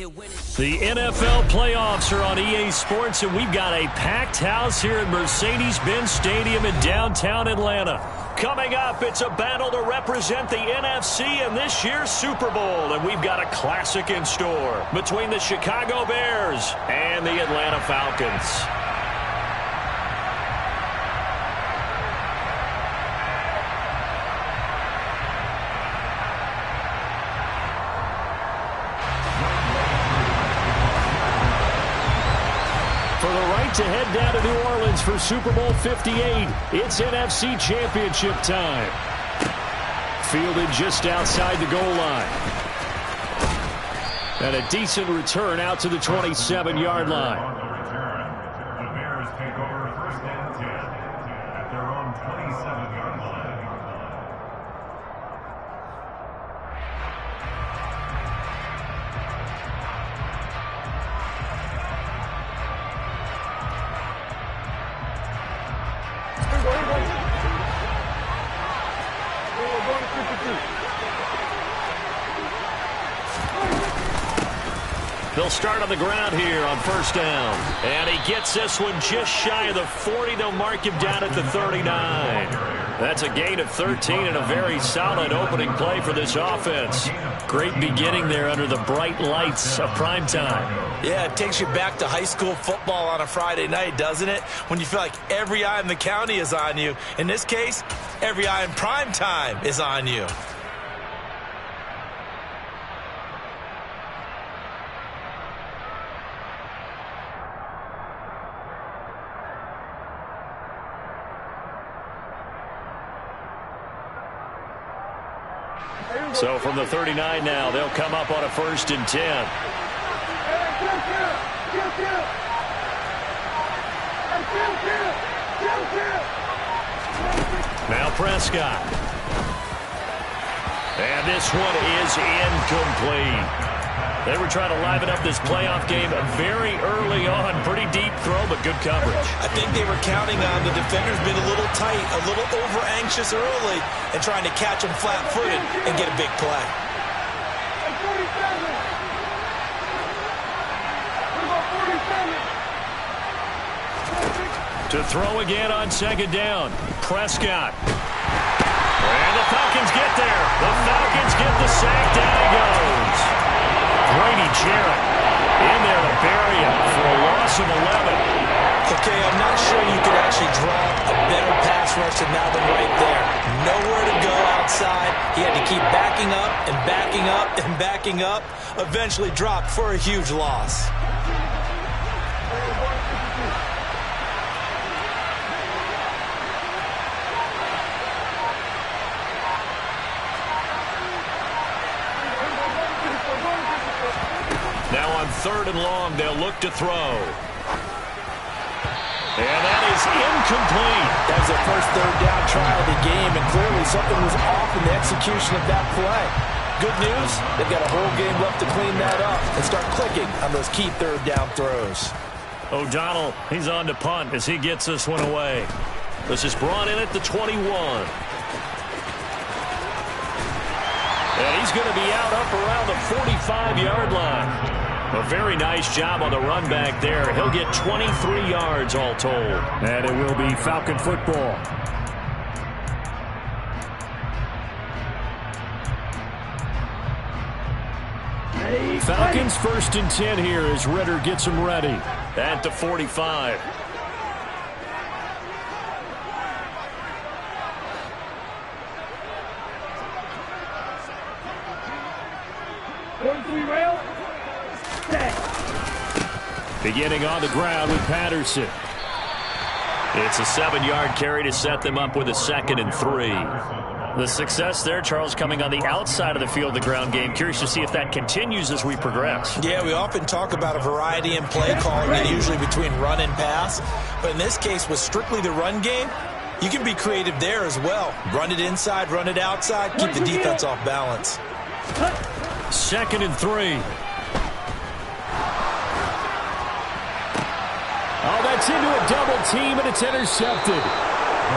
The NFL playoffs are on EA Sports, and we've got a packed house here at Mercedes-Benz Stadium in downtown Atlanta. Coming up, it's a battle to represent the NFC in this year's Super Bowl, and we've got a classic in store between the Chicago Bears and the Atlanta Falcons. To head down to New Orleans for Super Bowl 58. It's NFC Championship time. Fielded just outside the goal line. And a decent return out to the 27-yard line. The Bears take over first and 10 at their own 27-yard line. They'll start on the ground here on first down. And he gets this one just shy of the 40. They'll mark him down at the 39. That's a gain of 13 and a very solid opening play for this offense. Great beginning there under the bright lights of primetime. Yeah, it takes you back to high school football on a Friday night, doesn't it? When you feel like every eye in the county is on you. In this case, every eye in primetime is on you. So from the 39 now, they'll come up on a first and 10. Now Prescott. And this one is incomplete. They were trying to liven up this playoff game very early on. Pretty deep throw, but good coverage. I think they were counting on the defenders being a little tight, a little over-anxious early, and trying to catch them flat-footed and get a big play. To throw again on second down. Prescott. And the Falcons get there. The Falcons get the sack. Down he goes. Brady Jarrett in there to bury him for a loss of 11. Okay, I'm not sure you could actually draw a better pass rush than that one right there. Nowhere to go outside. He had to keep backing up and backing up and backing up. Eventually dropped for a huge loss. Now on third and long, they'll look to throw. And that is incomplete. That was their first third down try of the game, and clearly something was off in the execution of that play. Good news, they've got a whole game left to clean that up and start clicking on those key third down throws. O'Donnell, he's on to punt as he gets this one away. This is brought in at the 21. And he's going to be out up around the 45-yard line. A very nice job on the run back there. He'll get 23 yards all told. And it will be Falcon football. Falcons first and 10 here as Ritter gets them ready. At the 45. Beginning on the ground with Patterson. It's a 7-yard carry to set them up with a 2nd and 3. The success there, Charles, coming on the outside of the field, the ground game. Curious to see if that continues as we progress. Yeah, we often talk about a variety in play calling, and usually between run and pass. But in this case, with strictly the run game, you can be creative there as well. Run it inside, run it outside, keep the defense off balance. 2nd and 3. Oh, that's into a double team, and it's intercepted.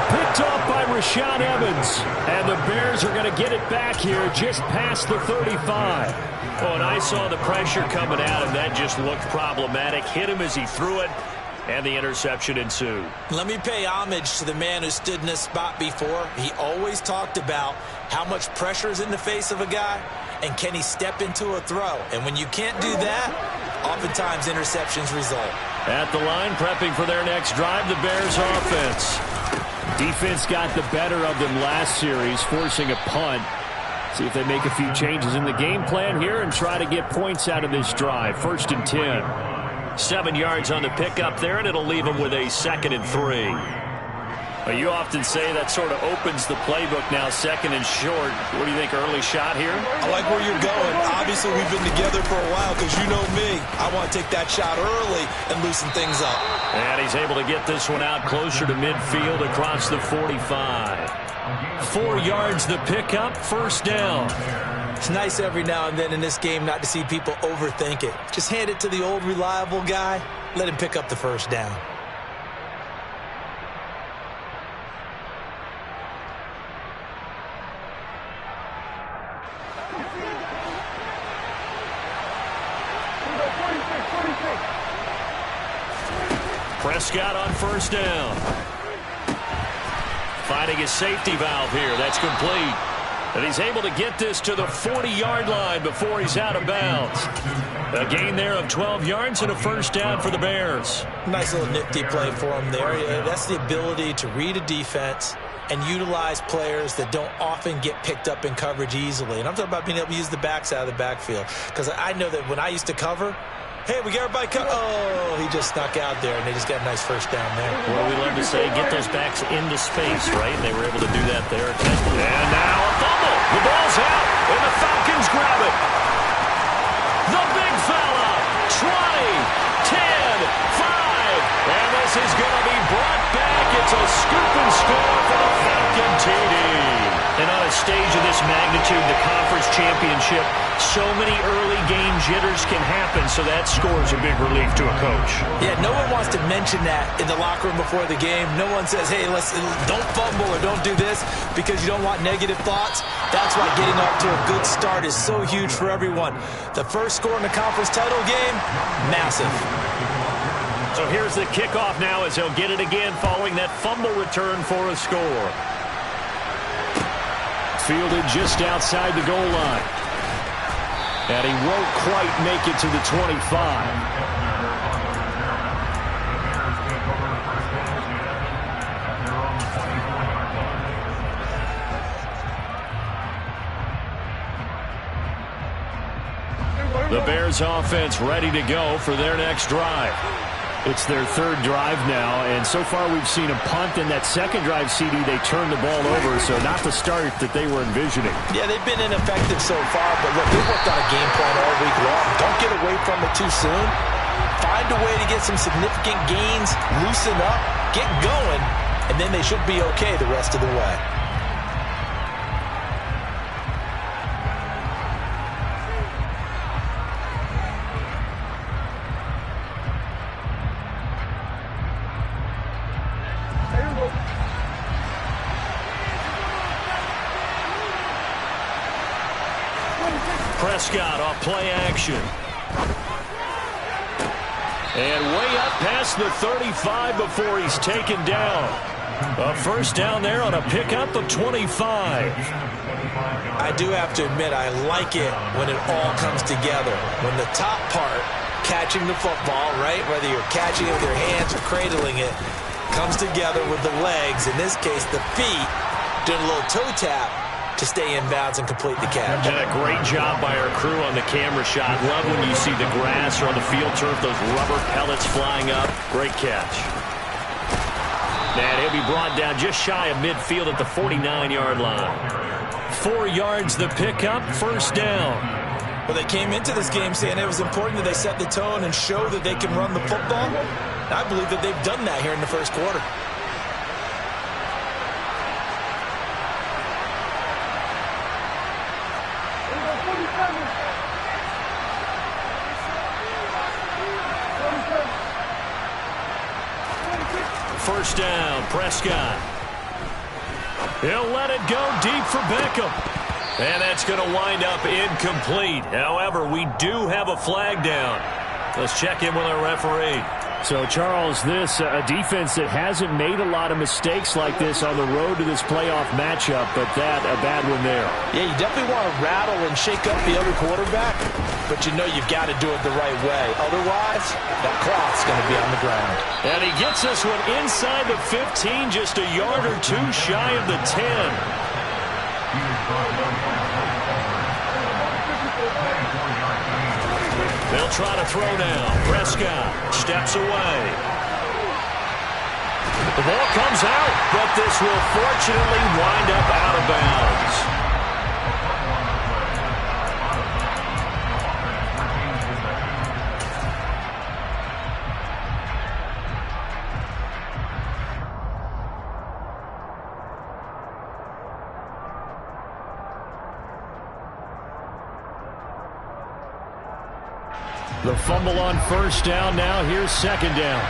Picked off by Rashaan Evans. And the Bears are going to get it back here just past the 35. Oh, and I saw the pressure coming at him. That just looked problematic. Hit him as he threw it, and the interception ensued. Let me pay homage to the man who stood in this spot before. He always talked about how much pressure is in the face of a guy, and can he step into a throw. And when you can't do that, oftentimes interceptions result. At the line, prepping for their next drive, the Bears offense. Defense got the better of them last series, forcing a punt. See if they make a few changes in the game plan here and try to get points out of this drive. 1st and 10. 7 yards on the pickup there, and it'll leave them with a 2nd and 3. Well, you often say that sort of opens the playbook now, 2nd and short. What do you think, early shot here? I like where you're going. Obviously, we've been together for a while because you know me. I want to take that shot early and loosen things up. And he's able to get this one out closer to midfield across the 45. 4 yards the pickup, 1st down. It's nice every now and then in this game not to see people overthink it. Just hand it to the old reliable guy. Let him pick up the 1st down. Prescott on 1st down. Finding his safety valve here. That's complete. And he's able to get this to the 40-yard line before he's out of bounds. A gain there of 12 yards and a 1st down for the Bears. Nice little nifty play for him there. That's the ability to read a defense and utilize players that don't often get picked up in coverage easily. And I'm talking about being able to use the backs out of the backfield. Because I know that when I used to cover, hey, we got everybody cut. Oh, he just snuck out there, and they just got a nice 1st down there. Well, we love to say get those backs into space, right? And they were able to do that there. And now a fumble. The ball's out, and the Falcons grab it. The big fella, 20, 10, 5. And this is going to be brought back. It's a scoop and score for the Falcon TD. And on a stage of this magnitude, the conference championship, so many early game jitters can happen, so that scores a big relief to a coach. Yeah, no one wants to mention that in the locker room before the game. No one says, hey, don't fumble or don't do this because you don't want negative thoughts. That's why getting off to a good start is so huge for everyone. The first score in the conference title game, massive. So here's the kickoff now as he'll get it again following that fumble return for a score. Fielded just outside the goal line. And he won't quite make it to the 25. The Bears offense ready to go for their next drive. It's their 3rd drive now, and so far we've seen a punt. In that 2nd drive, CD, they turned the ball over, so not the start that they were envisioning. Yeah, they've been ineffective so far, but look, they've worked on a game plan all week long. Don't get away from it too soon. Find a way to get some significant gains, loosen up, get going, and then they should be okay the rest of the way. Prescott off play action. And way up past the 35 before he's taken down. A 1st down there on a pickup of 25. I do have to admit, I like it when it all comes together. When the top part, catching the football, right, whether you're catching it with your hands or cradling it, comes together with the legs, in this case the feet, doing a little toe tap to stay in bounds and complete the catch. And a great job by our crew on the camera shot. Love when you see the grass or on the field turf, those rubber pellets flying up. Great catch. And he'll be brought down just shy of midfield at the 49-yard line. 4 yards the pickup, 1st down. Well, they came into this game saying it was important that they set the tone and show that they can run the football. I believe that they've done that here in the 1st quarter. First down, Prescott. He'll let it go deep for Beckham. And that's going to wind up incomplete. However, we do have a flag down. Let's check in with our referee. So, Charles, this a defense that hasn't made a lot of mistakes like this on the road to this playoff matchup, but that a bad one there. Yeah, you definitely want to rattle and shake up the other quarterback, but you know you've got to do it the right way. Otherwise, that clock's going to be on the ground. And he gets this one inside the 15, just a yard or two shy of the 10. They'll try to throw now. Prescott steps away. The ball comes out, but this will fortunately wind up out of bounds. The fumble on first down. Now here's second down.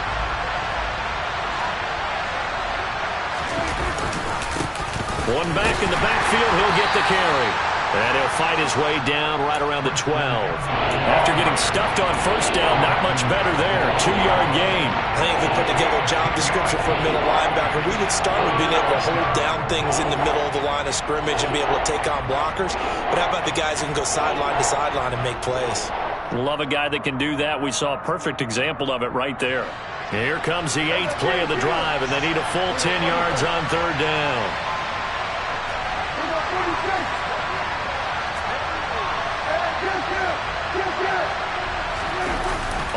One back in the backfield. He'll get the carry. And he'll fight his way down right around the 12. After getting stuffed on first down, not much better there. 2-yard gain. I think if we put together a job description for a middle linebacker, we would start with being able to hold down things in the middle of the line of scrimmage and be able to take on blockers. But how about the guys who can go sideline to sideline and make plays? Love a guy that can do that. We saw a perfect example of it right there. Here comes the 8th play of the drive, and they need a full 10 yards on third down.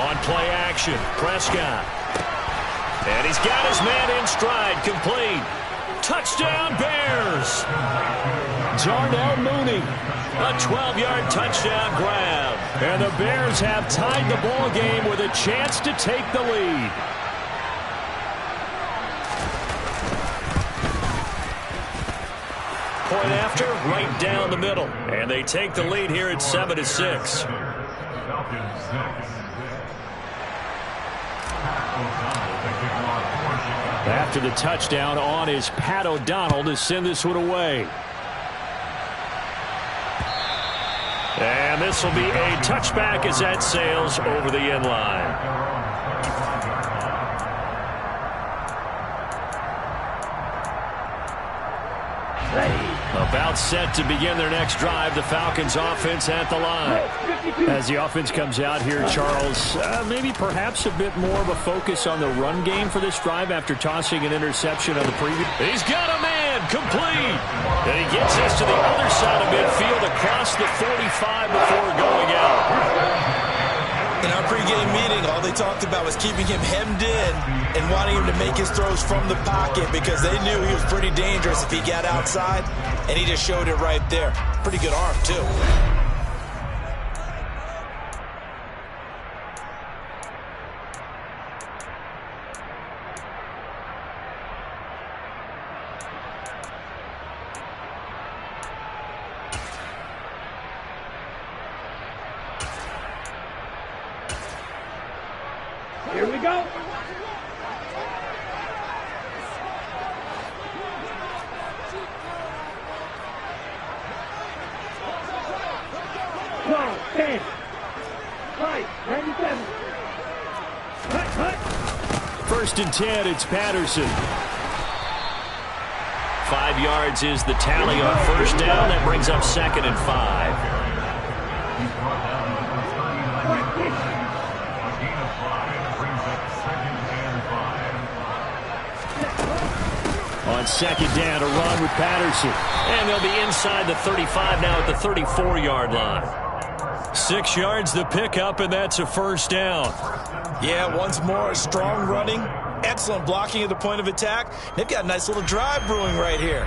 On play action, Prescott. And he's got his man in stride, complete. Touchdown, Bears! Darnell Mooney. A 12-yard touchdown grab. And the Bears have tied the ball game with a chance to take the lead. Point after, right down the middle. And they take the lead here at 7-6. After the touchdown on is Pat O'Donnell to send this one away. And this will be a touchback as that sails over the end line. About set to begin their next drive. The Falcons offense at the line. As the offense comes out here, Charles, maybe perhaps a bit more of a focus on the run game for this drive after tossing an interception on the previous. He's got a man, complete. And he gets this to the other side of midfield across the 45 before going out. In our pregame meeting, all they talked about was keeping him hemmed in and wanting him to make his throws from the pocket because they knew he was pretty dangerous if he got outside, and he just showed it right there. Pretty good arm, too. Here we go. No, 10. Right, 97. Cut. First and 10, it's Patterson. 5 yards is the tally on first down. That brings up 2nd and 5. On second down, a run with Patterson. And they'll be inside the 35 now at the 34-yard line. 6 yards the pickup, and that's a first down. Yeah, once more, strong running, excellent blocking at the point of attack. They've got a nice little drive brewing right here.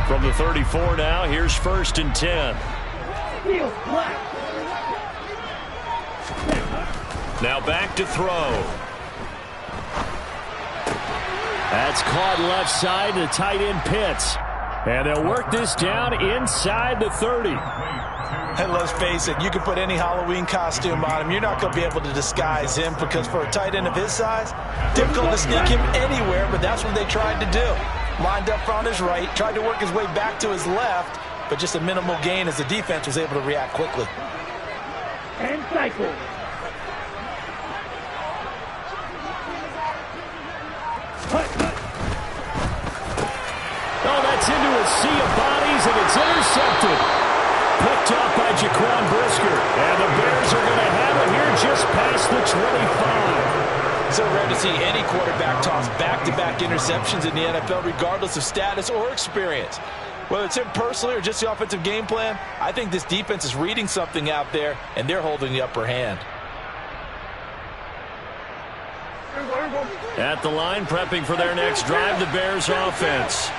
From the 34 now, here's 1st and 10. Now back to throw. That's caught left side to tight end Pitts. And they'll work this down inside the 30. And let's face it, you can put any Halloween costume on him. You're not going to be able to disguise him because for a tight end of his size, difficult to sneak him anywhere, but that's what they tried to do. Lined up on his right, tried to work his way back to his left, but just a minimal gain as the defense was able to react quickly. And cycle. Oh, that's into a sea of bodies, and it's intercepted. Picked up by Jaquan Brisker. And the Bears are going to have it here just past the 25. So rare to see any quarterback toss back-to-back interceptions in the NFL, regardless of status or experience. Whether it's him personally or just the offensive game plan, I think this defense is reading something out there, and they're holding the upper hand. At the line, prepping for their next drive, the Bears offense.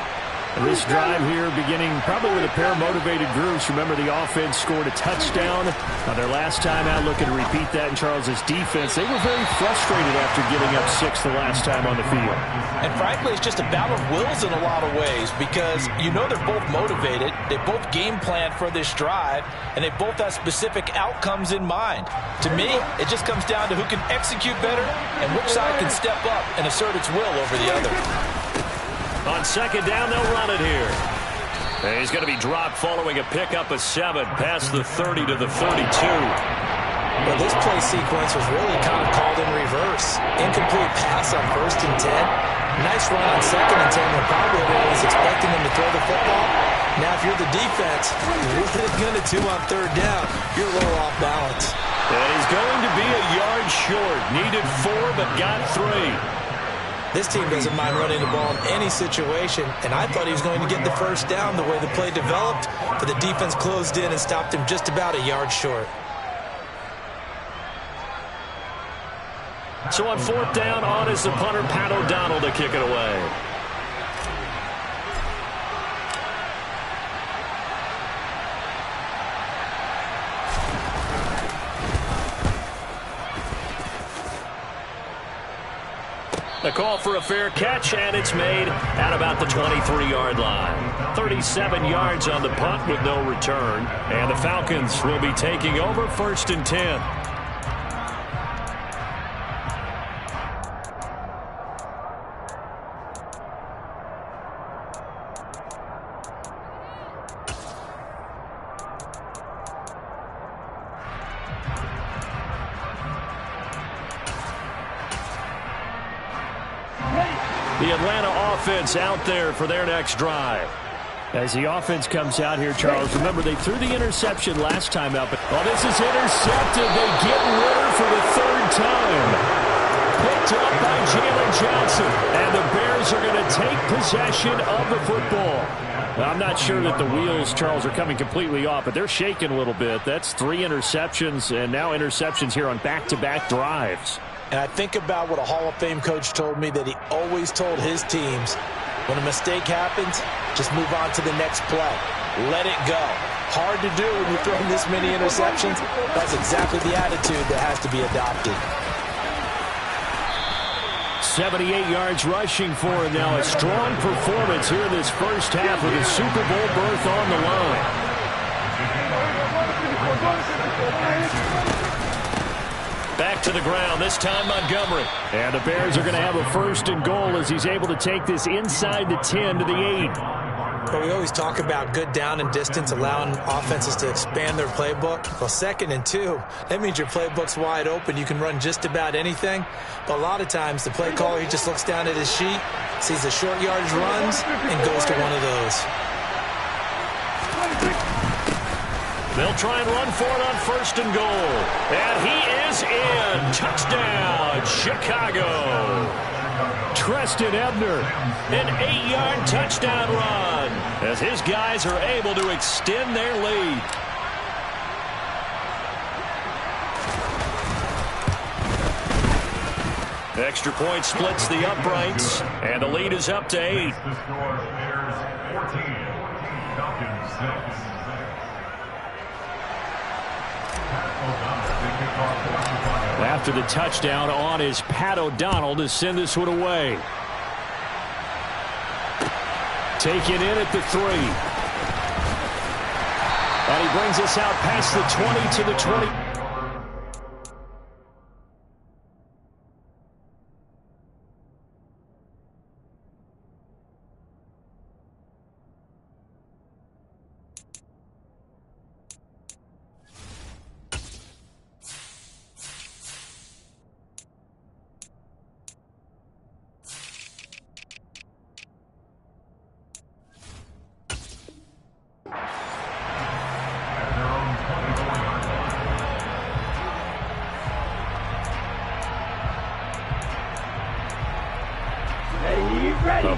This drive here beginning probably with a pair of motivated groups. Remember, the offense scored a touchdown on their last time out. Looking to repeat that in Charles's defense. They were very frustrated after giving up 6 the last time on the field. And frankly, it's just a battle of wills in a lot of ways because you know they're both motivated. They both game plan for this drive, and they both have specific outcomes in mind. To me, it just comes down to who can execute better and which side can step up and assert its will over the other. On second down, they'll run it here. And he's going to be dropped following a pickup of 7 past the 30 to the 32. Well, this play sequence was really kind of called in reverse. Incomplete pass on 1st and 10. Nice run on 2nd and 10 when probably everyone was expecting him to throw the football. Now, if you're the defense, what are they going to do on 3rd down? You're a little off balance. And he's going to be a yard short. Needed 4, but got 3. This team doesn't mind running the ball in any situation, and I thought he was going to get the 1st down the way the play developed, but the defense closed in and stopped him just about a yard short. So on 4th down, on is the punter, Pat O'Donnell, to kick it away. A call for a fair catch, and it's made at about the 23-yard line. 37 yards on the punt with no return. And the Falcons will be taking over 1st and 10. The Atlanta offense out there for their next drive. As the offense comes out here, Charles, remember they threw the interception last time out. But this is intercepted. They get Ritter for the 3rd time. Picked up by Jalen Johnson. And the Bears are going to take possession of the football. Now, I'm not sure that the wheels, Charles, are coming completely off, but they're shaking a little bit. That's 3 interceptions, and now interceptions here on back-to-back drives. And I think about what a Hall of Fame coach told me that he always told his teams, when a mistake happens, just move on to the next play. Let it go. Hard to do when you're throwing this many interceptions. That's exactly the attitude that has to be adopted. 78 yards rushing for him now. A strong performance here in this first half with a Super Bowl berth on the line. Back to the ground, this time Montgomery. And the Bears are going to have a 1st and goal as he's able to take this inside the 10 to the 8. But we always talk about good down and distance, allowing offenses to expand their playbook. Well, 2nd and 2, that means your playbook's wide open. You can run just about anything. But a lot of times, the play caller, he just looks down at his sheet, sees the short yardage runs, and goes to one of those. They'll try and run for it on 1st and goal. And he is in. Touchdown, Chicago. Treston Ebner. An 8-yard touchdown run as his guys are able to extend their lead. Extra point splits the uprights, and the lead is up to 8. The score, Bears 14, Falcons 6. After the touchdown, on is Pat O'Donnell to send this one away. Taken in at the 3. And he brings us out past the 20 to the 20.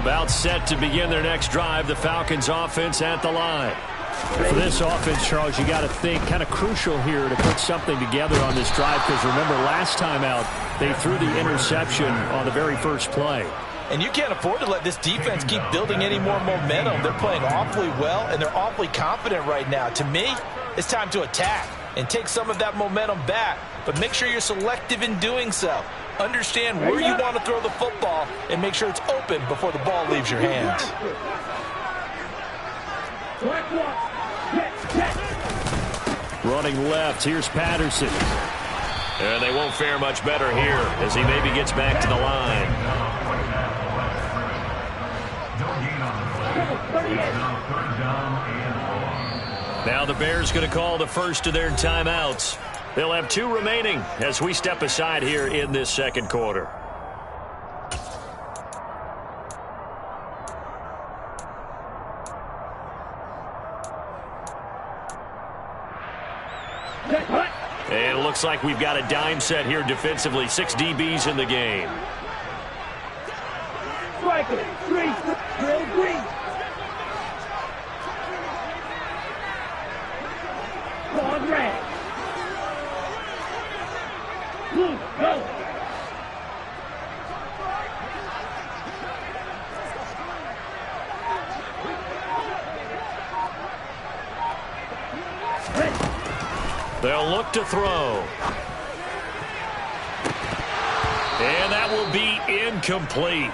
About set to begin their next drive. The Falcons offense at the line. For this offense, Charles, you got to think kind of crucial here to put something together on this drive, because remember last time out they threw the interception on the very first play. And you can't afford to let this defense keep building any more momentum. They're playing awfully well, and they're awfully confident right now. To me, it's time to attack and take some of that momentum back, but make sure you're selective in doing so. Understand where you want to throw the football and make sure it's open before the ball leaves your hands. Running left, here's Patterson. And they won't fare much better here as he maybe gets back to the line. Now the Bears going to call the first of their timeouts. They'll have 2 remaining as we step aside here in this second quarter. And it looks like we've got a dime set here defensively. 6 DBs in the game. Striker, 3, drill green. On red. Blue, go. They'll look to throw. And that will be incomplete.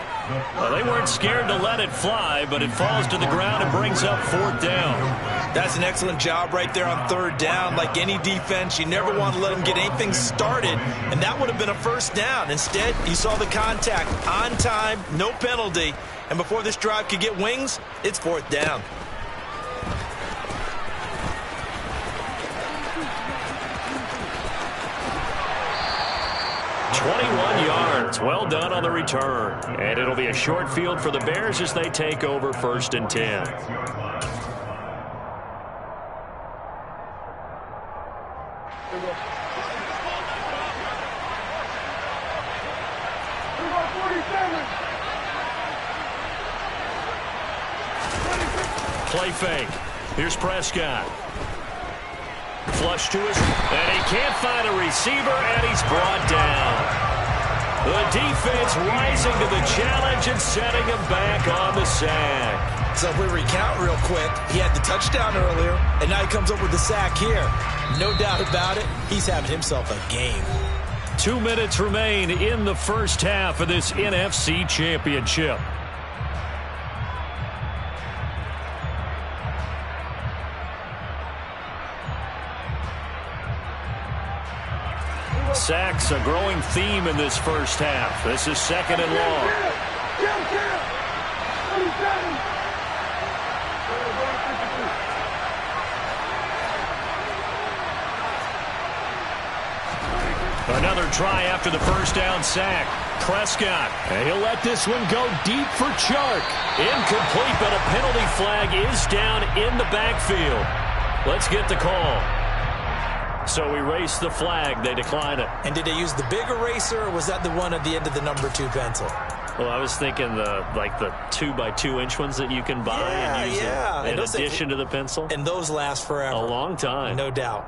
Well, they weren't scared to let it fly, but it falls to the ground and brings up 4th down. That's an excellent job right there on 3rd down. Like any defense, you never want to let them get anything started, and that would have been a 1st down. Instead, you saw the contact on time, no penalty, and before this drive could get wings, it's 4th down. Well done on the return. And it'll be a short field for the Bears as they take over 1st and 10. Play fake. Here's Prescott. Flush to his, and he can't find a receiver, and he's brought down. The defense rising to the challenge and setting him back on the sack. So if we recount real quick, he had the touchdown earlier, and now he comes up with the sack here. No doubt about it, he's having himself a game. 2 minutes remain in the first half of this NFC Championship. Sacks a growing theme in this first half. This is 2nd and long. Another try after the 1st down sack. Prescott, and he'll let this one go deep for Chark. Incomplete, but a penalty flag is down in the backfield. Let's get the call. So we erase the flag. They decline it. And did they use the big eraser, or was that the one at the end of the number 2 pencil? Well, I was thinking the 2x2-inch ones that you can buy and use in addition to the pencil. And those last forever. A long time. No doubt.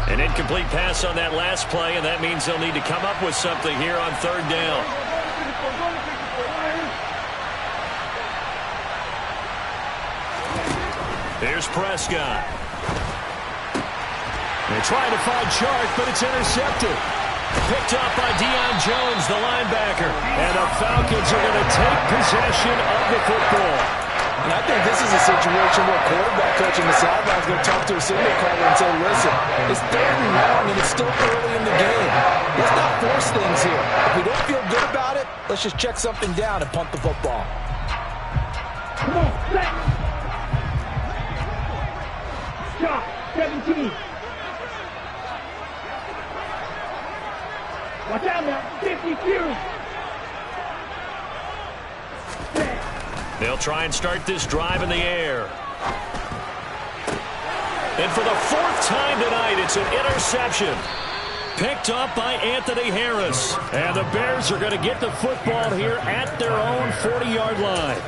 An incomplete pass on that last play, and that means they'll need to come up with something here on 3rd down. Here's Prescott. They're trying to find Chark, but it's intercepted. Picked up by Deion Jones, the linebacker. And the Falcons are going to take possession of the football. And I think this is a situation where quarterback coach in the sideline is going to talk to a signal caller and say, listen, it's 3rd and long and it's still early in the game. Let's not force things here. If we don't feel good about it, let's just check something down and punt the football. Come on, set. Shot, 17. Watch out now, 50 Fury. They'll try and start this drive in the air. And for the 4th time tonight, it's an interception. Picked up by Anthony Harris. And the Bears are going to get the football here at their own 40-yard line.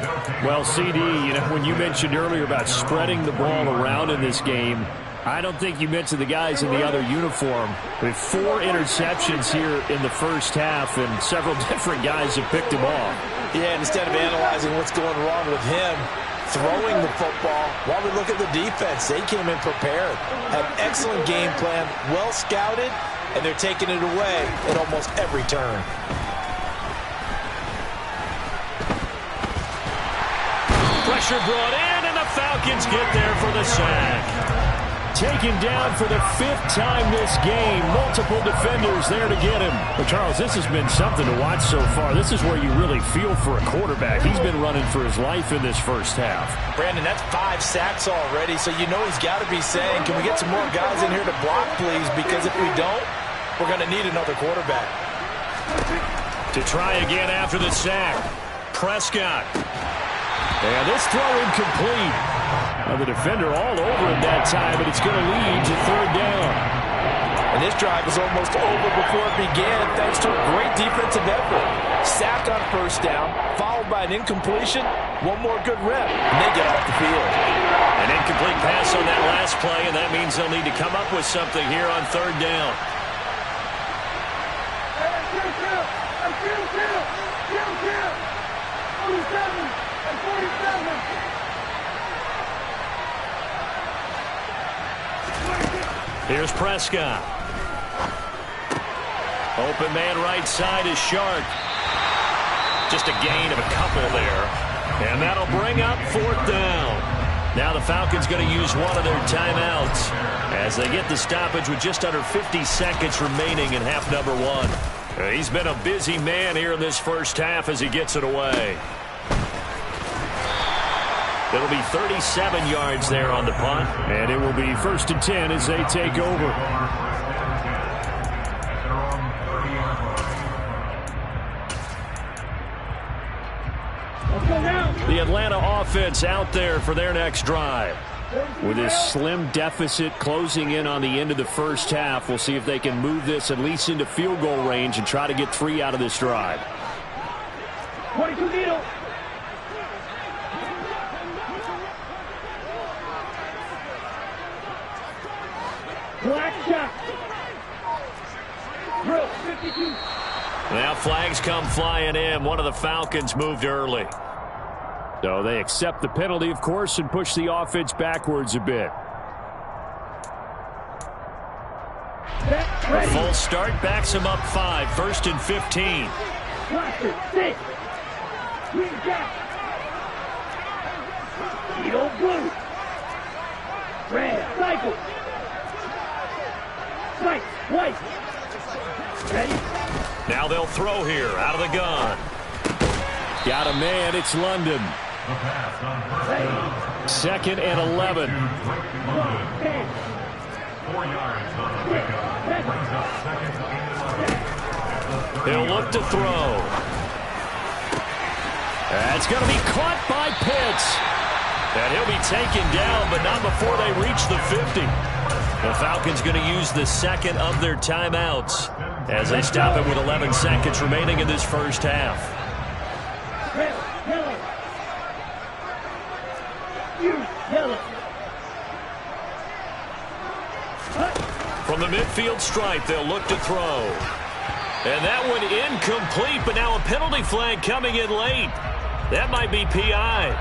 Well, CD, you know, when you mentioned earlier about spreading the ball around in this game, I don't think you mentioned the guys in the other uniform. With 4 interceptions here in the first half, and several different guys have picked him off. Yeah, and instead of analyzing what's going wrong with him throwing the football, while we look at the defense, they came in prepared. Had excellent game plan, well scouted, and they're taking it away at almost every turn. Pressure brought in, and the Falcons get there for the sack. Taken down for the 5th time this game. Multiple defenders there to get him. But, Charles, this has been something to watch so far. This is where you really feel for a quarterback. He's been running for his life in this first half. Brandon, that's 5 sacks already, so you know he's got to be saying, can we get some more guys in here to block, please? Because if we don't, we're going to need another quarterback. To try again after the sack. Prescott. And this throw incomplete. Well, the defender all over him that time, but it's going to lead to 3rd down. And this drive was almost over before it began, thanks to a great defensive effort. Sack on 1st down, followed by an incompletion, one more good rep, and they get off the field. An incomplete pass on that last play, and that means they'll need to come up with something here on 3rd down. Here's Prescott. Open man right side is Shark. Just a gain of a couple there. And that'll bring up 4th down. Now the Falcons going to use one of their timeouts as they get the stoppage with just under 50 seconds remaining in half number 1. He's been a busy man here in this first half as he gets it away. It'll be 37 yards there on the punt. And it will be 1st and 10 as they take over. The Atlanta offense out there for their next drive. With this slim deficit closing in on the end of the first half, we'll see if they can move this at least into field goal range and try to get 3 out of this drive. 22 needle. Black shot. Drill 52. Now flags come flying in. One of the Falcons moved early. So they accept the penalty, of course, and push the offense backwards a bit. A full start backs him up 5. 1st and 15. Cluster 6. Green jack. Yellow blue. Red cycle. White, white. Ready? Now they'll throw here out of the gun. Got a man. It's London. 2nd and 11. 4 yards on the pickup. Brings up 2nd and 11. He'll look to throw. That's going to be caught by Pitts. And he'll be taken down, but not before they reach the 50. The Falcons going to use the 2nd of their timeouts as they stop it with 11 seconds remaining in this first half. Yellow. Yellow. From the midfield stripe, they'll look to throw. And that one incomplete, but now a penalty flag coming in late. That might be PI.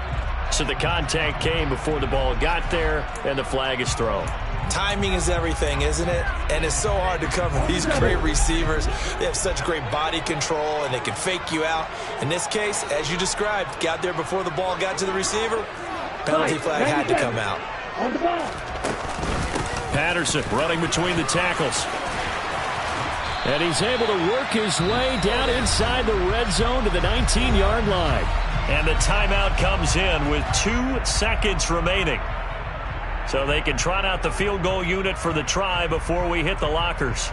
So the contact came before the ball got there, and the flag is thrown. Timing is everything, isn't it? And it's so hard to cover these great receivers. They have such great body control, and they can fake you out. In this case, as you described, got there before the ball got to the receiver. Penalty flag had to come out. On the ball. Patterson running between the tackles. And he's able to work his way down inside the red zone to the 19-yard line. And the timeout comes in with 2 seconds remaining. So they can trot out the field goal unit for the try before we hit the lockers.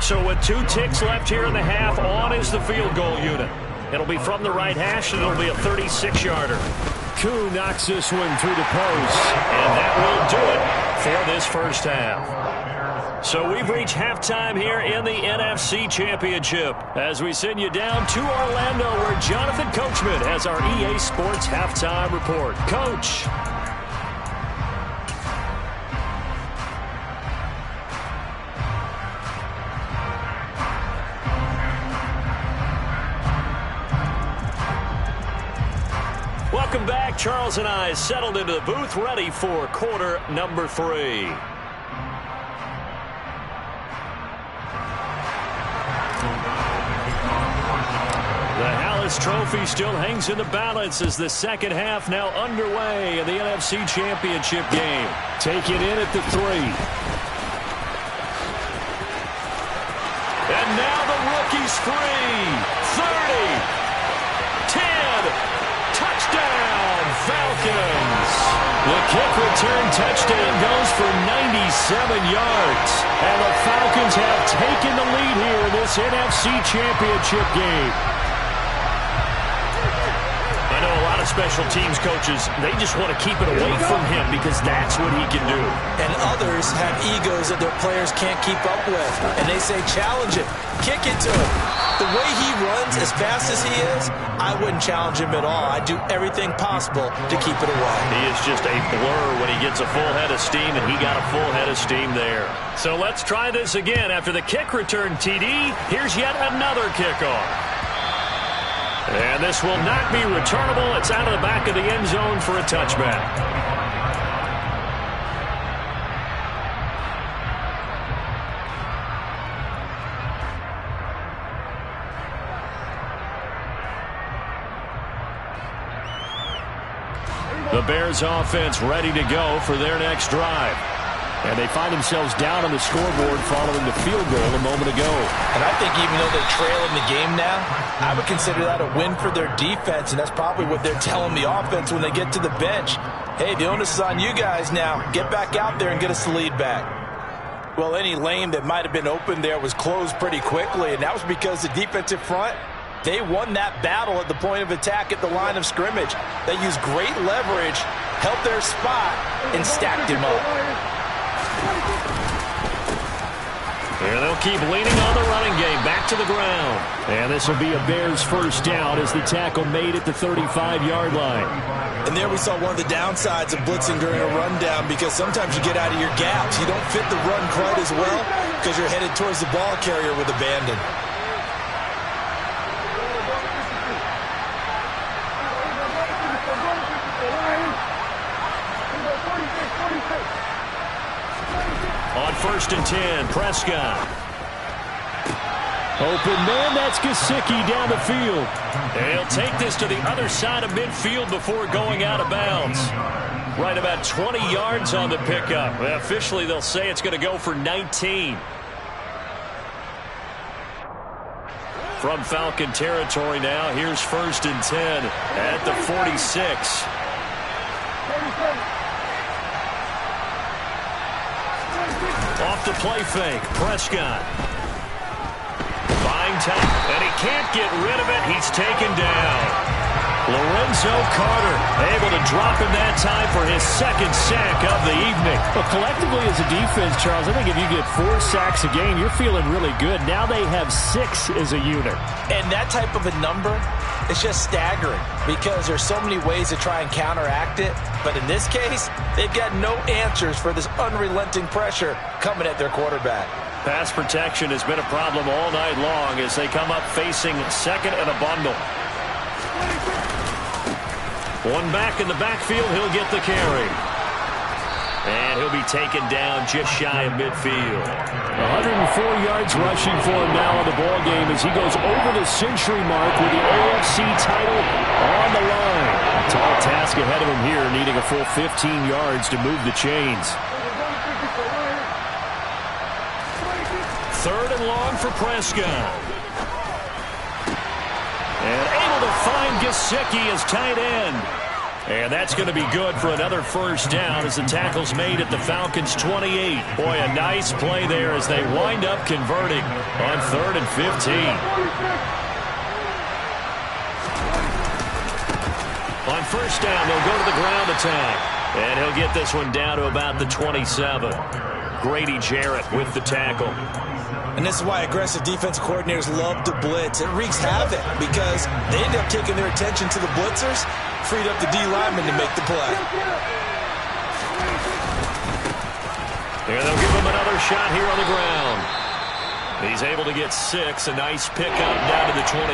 So with 2 ticks left here in the half, on is the field goal unit. It'll be from the right hash, and it'll be a 36-yarder. Koo knocks this one through the post. And that will do it for this first half. So we've reached halftime here in the NFC Championship as we send you down to Orlando where Jonathan Coachman has our EA Sports Halftime Report. Coach. Welcome back. Charles and I settled into the booth ready for quarter number 3. The Hallis Trophy still hangs in the balance as the second half now underway in the NFC Championship game. Take it in at the 3. And now the rookie's free. 30. 10. Touchdown, Falcons. The kick return touchdown goes for 97 yards. And the Falcons have taken the lead here in this NFC Championship game. I know a lot of special teams coaches, they just want to keep it away from him because that's what he can do. And others have egos that their players can't keep up with. And they say, challenge it, kick it to him. The way he runs as fast as he is, I wouldn't challenge him at all. I'd do everything possible to keep it away. He is just a blur when he gets a full head of steam, and he got a full head of steam there. So let's try this again. After the kick return TD, here's yet another kickoff. And this will not be returnable. It's out of the back of the end zone for a touchback. The Bears offense ready to go for their next drive. And they find themselves down on the scoreboard following the field goal a moment ago. And I think even though they're trailing the game now, I would consider that a win for their defense, and that's probably what they're telling the offense when they get to the bench. Hey, the onus is on you guys now. Get back out there and get us the lead back. Well, any lane that might have been open there was closed pretty quickly, and that was because the defensive front, they won that battle at the point of attack at the line of scrimmage. They used great leverage, held their spot, and stacked him up. And they'll keep leaning on the running game back to the ground. And this will be a Bears first down as the tackle made at the 35-yard line. And there we saw one of the downsides of blitzing during a rundown, because sometimes you get out of your gaps. You don't fit the run quite as well because you're headed towards the ball carrier with abandon. On 1st and 10, Prescott. Open man, that's Gesicki down the field. And he'll take this to the other side of midfield before going out of bounds. Right about 20 yards on the pickup. Well, officially, they'll say it's going to go for 19. From Falcon territory now, here's 1st and 10 at the 46. Off the play fake, Prescott. Buying time, and he can't get rid of it. He's taken down. Lorenzo Carter able to drop him that time for his 2nd sack of the evening. But collectively as a defense, Charles, I think if you get 4 sacks a game, you're feeling really good. Now they have 6 as a unit. And that type of a number, it's just staggering because there's so many ways to try and counteract it. But in this case, they've got no answers for this unrelenting pressure coming at their quarterback. Pass protection has been a problem all night long as they come up facing 2nd and a bundle. One back in the backfield. He'll get the carry. And he'll be taken down just shy of midfield. 104 yards rushing for him now in the ball game as he goes over the century mark with the AFC title on the line. Tall task ahead of him here, needing a full 15 yards to move the chains. Third and long for Prescott. And able to find Gesicki as tight end. And that's going to be good for another first down as the tackle's made at the Falcons' 28. Boy, a nice play there as they wind up converting on 3rd and 15. On first down, they'll go to the ground attack. And he'll get this one down to about the 27. Grady Jarrett with the tackle. And this is why aggressive defensive coordinators love to blitz. It wreaks havoc because they end up taking their attention to the blitzers, freed up the D lineman to make the play. And they'll give him another shot here on the ground. He's able to get 6. A nice pickup down to the 21.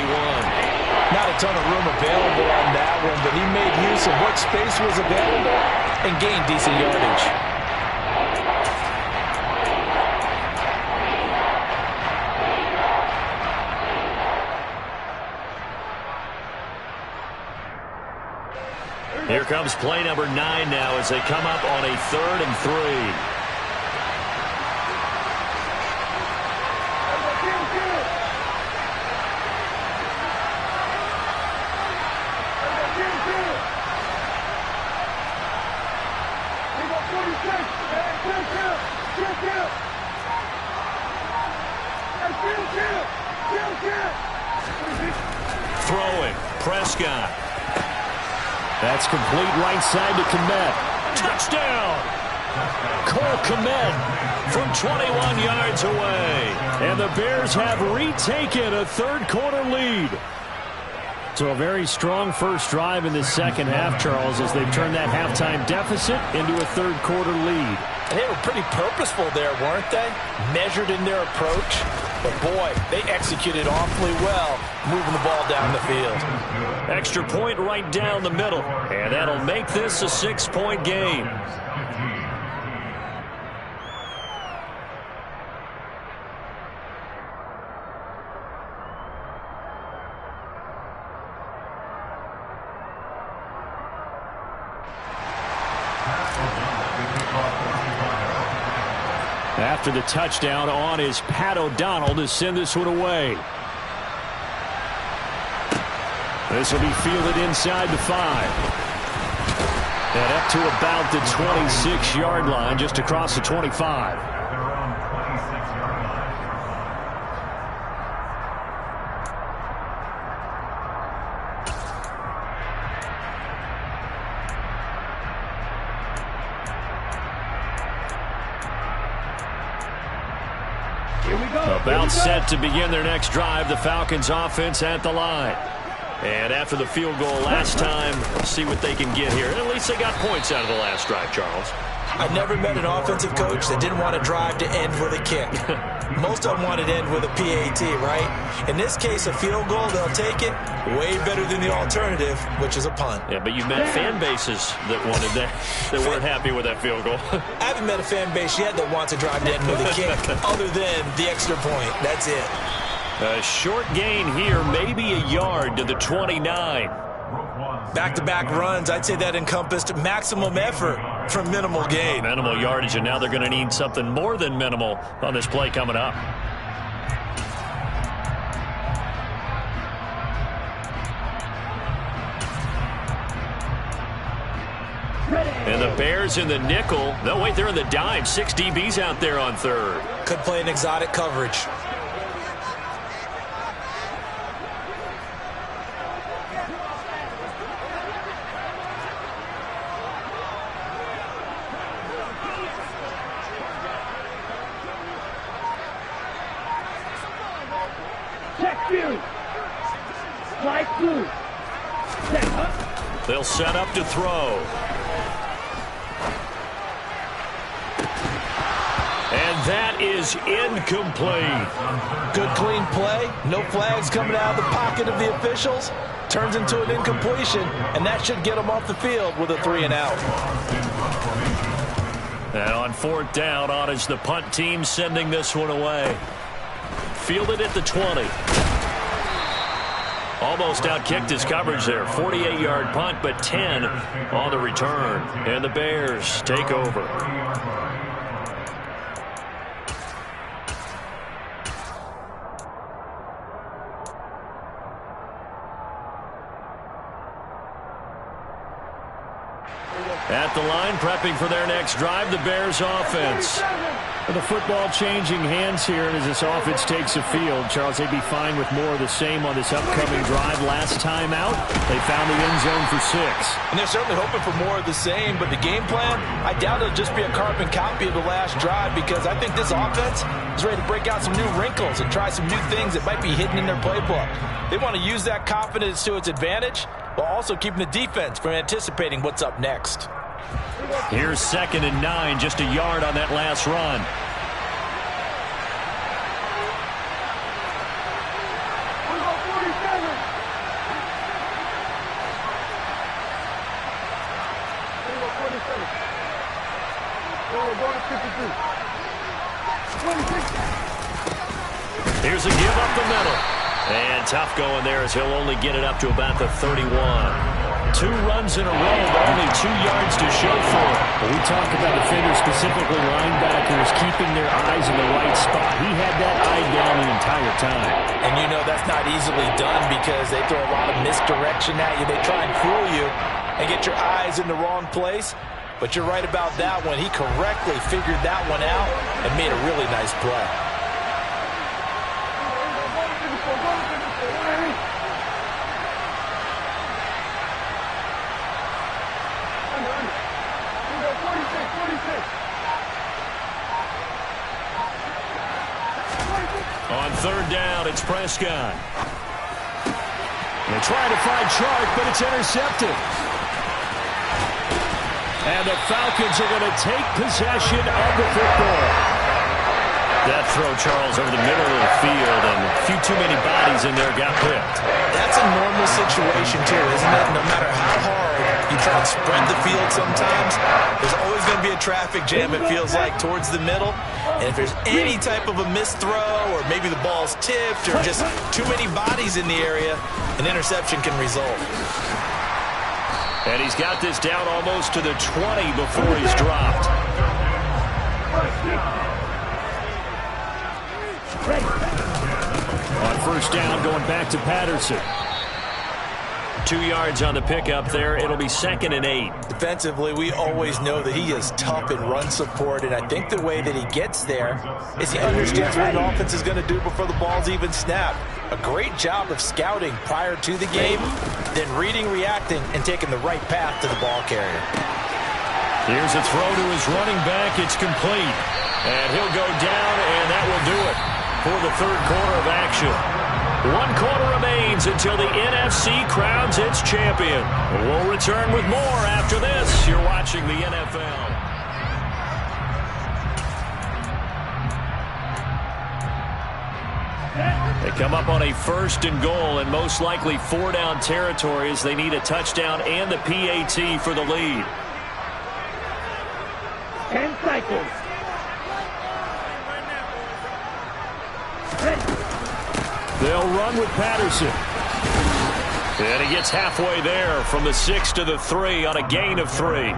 Not a ton of room available on that one, but he made use of what space was available and gained decent yardage. Here comes play number 9 now as they come up on a 3rd and 3. Throwing, Prescott. That's complete right side to Kmet. Touchdown! Cole Kmet from 21 yards away. And the Bears have retaken a third-quarter lead. So a very strong first drive in the second half, Charles, as they've turned that halftime deficit into a third-quarter lead. And they were pretty purposeful there, weren't they? Measured in their approach. But, boy, they executed awfully well, moving the ball down the field. Extra point right down the middle. And that'll make this a 6-point game. After the touchdown on is Pat O'Donnell to send this one away. This will be fielded inside the 5. And up to about the 26-yard line, just across the 25. About set to begin their next drive. The Falcons offense at the line. And after the field goal last time, see what they can get here. At least they got points out of the last drive, Charles. I've never met an offensive coach that didn't want to drive to end with a kick. Most of them wanted to end with a PAT, right? In this case, a field goal, they'll take it. Way better than the alternative, which is a punt. Yeah, but you've met fan bases that wanted that, that weren't happy with that field goal. I haven't met a fan base yet that wants to drive to end with a kick, other than the extra point. That's it. A short gain here, maybe a yard to the 29. Back-to-back runs, I'd say that encompassed maximum effort for minimal gain. Minimal yardage, and now they're going to need something more than minimal on this play coming up. And the Bears in the nickel. No, wait, they're in the dime. 6 DBs out there on third. Could play an exotic coverage. They'll set up to throw. And that is incomplete. Good clean play. No flags coming out of the pocket of the officials. turns into an incompletion, and that should get them off the field with a 3-and-out. And on 4th down, on is the punt team sending this one away. Fielded at the 20. Almost outkicked his coverage there. 48-yard punt, but 10 on the return. And the Bears take over. At the line, prepping for their next drive, the Bears offense. The football changing hands here as this offense takes the field. Charles, they'd be fine with more of the same on this upcoming drive. Last time out, they found the end zone for 6. And they're certainly hoping for more of the same, but the game plan, I doubt it'll just be a carbon copy of the last drive, because I think this offense is ready to break out some new wrinkles and try some new things that might be hidden in their playbook. They want to use that confidence to its advantage while also keeping the defense from anticipating what's up next. Here's 2nd and 9, just a yard on that last run. Here's a give up the middle. And tough going there as he'll only get it up to about the 31. 2 runs in a row, but only 2 yards to show for it. When we talk about defenders, specifically linebackers, keeping their eyes in the right spot. He had that eye down the entire time. And you know that's not easily done because they throw a lot of misdirection at you. They try and fool you and get your eyes in the wrong place. But you're right about that one. He correctly figured that one out and made a really nice play. On 3rd down, it's Prescott. They're trying to find Chark, but it's intercepted. And the Falcons are going to take possession of the football. That throw, Charles, over the middle of the field, and a few too many bodies in there got picked. That's a normal situation, too, isn't it? No matter how hard you try and spread the field sometimes, there's always going to be a traffic jam, it feels like, towards the middle. And if there's any type of a missed throw, or maybe the ball's tipped, or just too many bodies in the area, an interception can result. And he's got this down almost to the 20 before he's dropped. On 1st down, going back to Patterson. 2 yards on the pickup there. It'll be 2nd and 8. Defensively, we always know that he is tough in run support, and I think the way that he gets there is he understands what an offense is going to do before the ball's even snapped. A great job of scouting prior to the game, then reading, reacting, and taking the right path to the ball carrier. Here's a throw to his running back. It's complete. And he'll go down, and that will do it for the 3rd quarter of action. 1 quarter remains until the NFC crowns its champion. We'll return with more after this. You're watching the NFL. They come up on a 1st and goal, and most likely 4-down territory as they need a touchdown and the PAT for the lead. 10 cycles. They'll run with Patterson. And he gets halfway there from the 6 to the 3 on a gain of 3.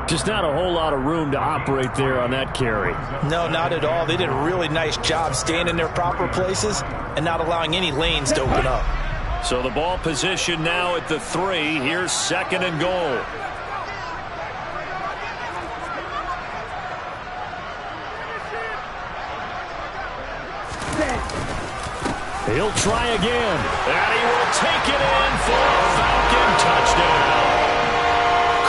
Just not a whole lot of room to operate there on that carry. No, not at all. They did a really nice job staying in their proper places and not allowing any lanes to open up. So the ball position now at the 3. Here's 2nd and goal. He'll try again. And he will take it in for a Falcon touchdown.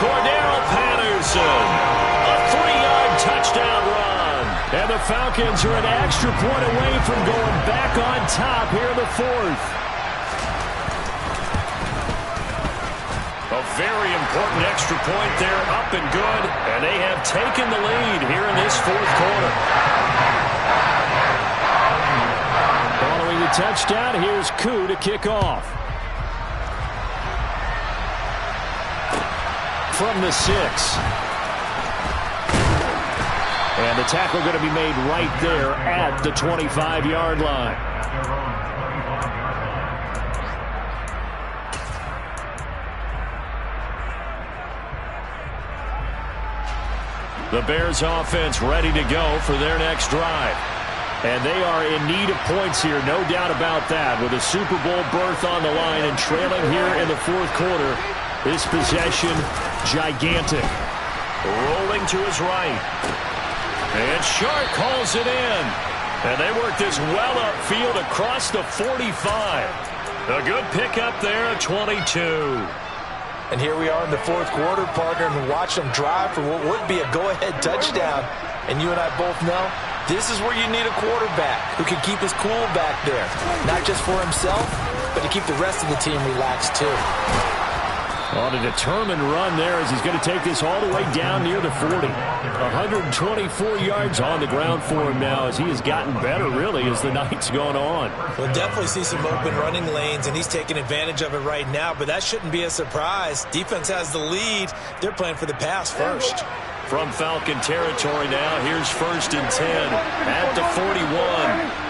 Cordero Patterson, a 3-yard touchdown run. And the Falcons are an extra point away from going back on top here in the 4th. A very important extra point there, up and good. And they have taken the lead here in this 4th quarter. Following the touchdown, here's Koo to kick off. from the 6. And the tackle going to be made right there at the 25-yard line. The Bears offense ready to go for their next drive. And they are in need of points here, no doubt about that. With a Super Bowl berth on the line and trailing here in the fourth quarter, this possession gigantic. Rolling to his right. And Shark calls it in. And they work this well upfield across the 45. A good pickup there at 22. And here we are in the fourth quarter, partner, and watch them drive for what would be a go-ahead touchdown. And you and I both know this is where you need a quarterback who can keep his cool back there. Not just for himself, but to keep the rest of the team relaxed too. On a determined run there as he's going to take this all the way down near the 40. 124 yards on the ground for him now as he has gotten better, really, as the night's gone on. We'll definitely see some open running lanes, and he's taking advantage of it right now, but that shouldn't be a surprise. Defense has the lead. They're playing for the pass first. From Falcon territory now, here's 1st and 10 at the 41.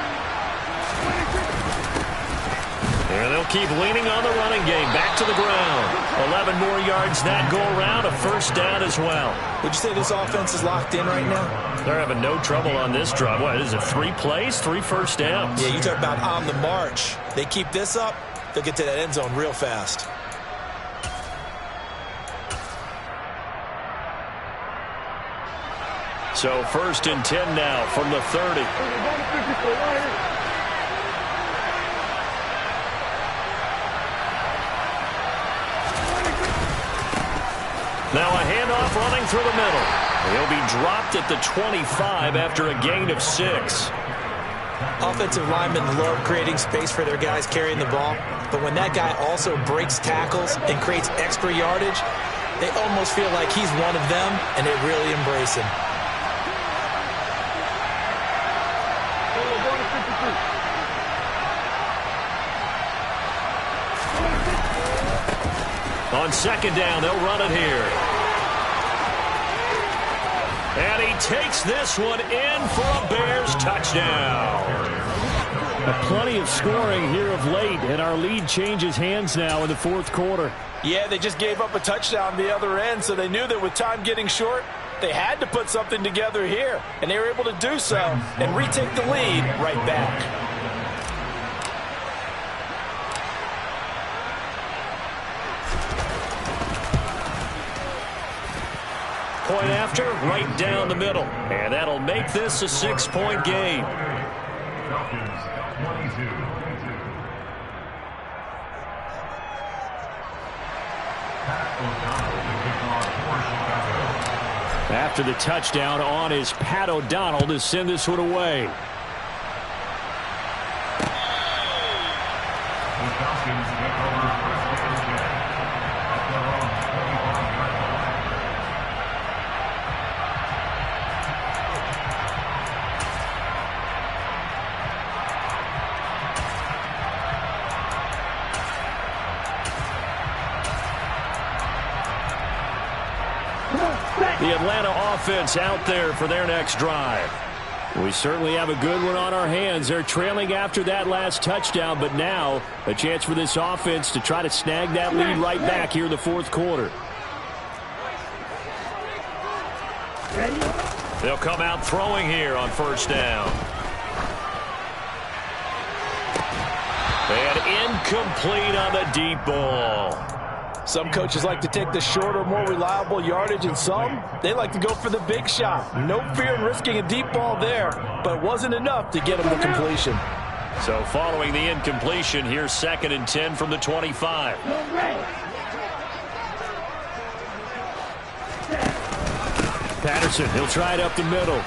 And they'll keep leaning on the running game. Back to the ground. 11 more yards that go around. A first down as well. Would you say this offense is locked in right now? They're having no trouble on this drive. What is it, 3 plays, 3 first downs? Yeah, you talk about on the march. They keep this up, they'll get to that end zone real fast. So 1st and 10 now from the 30. Now a handoff running through the middle. He'll be dropped at the 25 after a gain of 6. Offensive linemen love creating space for their guys carrying the ball, but when that guy also breaks tackles and creates extra yardage, they almost feel like he's one of them, and they really embrace him. On 2nd down, they'll run it here. And he takes this one in for a Bears touchdown. Plenty of scoring here of late, and our lead changes hands now in the fourth quarter. Yeah, they just gave up a touchdown the other end, so they knew that with time getting short, they had to put something together here, and they were able to do so and retake the lead right back. Point after, right down the middle. And that'll make this a 6-point game. Falcons 22. After the touchdown on is Pat O'Donnell to send this one away. The Falcons get over 1st and 10 at their own 25-yard line. The Atlanta offense out there for their next drive. We certainly have a good one on our hands. They're trailing after that last touchdown, but now a chance for this offense to try to snag that lead right back here in the fourth quarter. They'll come out throwing here on 1st down. And incomplete on the deep ball. Some coaches like to take the shorter, more reliable yardage, and some, they like to go for the big shot. No fear in risking a deep ball there, but it wasn't enough to get them to completion. So following the incompletion, here's 2nd and 10 from the 25. Patterson, he'll try it up the middle.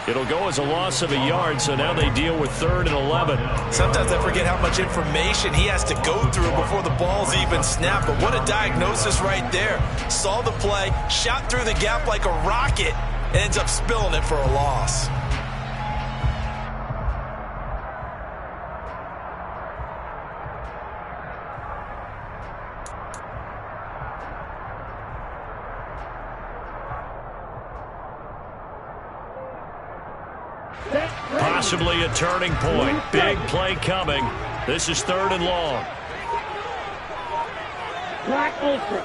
It'll go as a loss of a yard, so now they deal with 3rd and 11. Sometimes I forget how much information he has to go through before the ball's even snapped, but what a diagnosis right there. Saw the play, shot through the gap like a rocket, and ends up spilling it for a loss. Possibly a turning point. Big play coming. This is 3rd and long. Black ultra.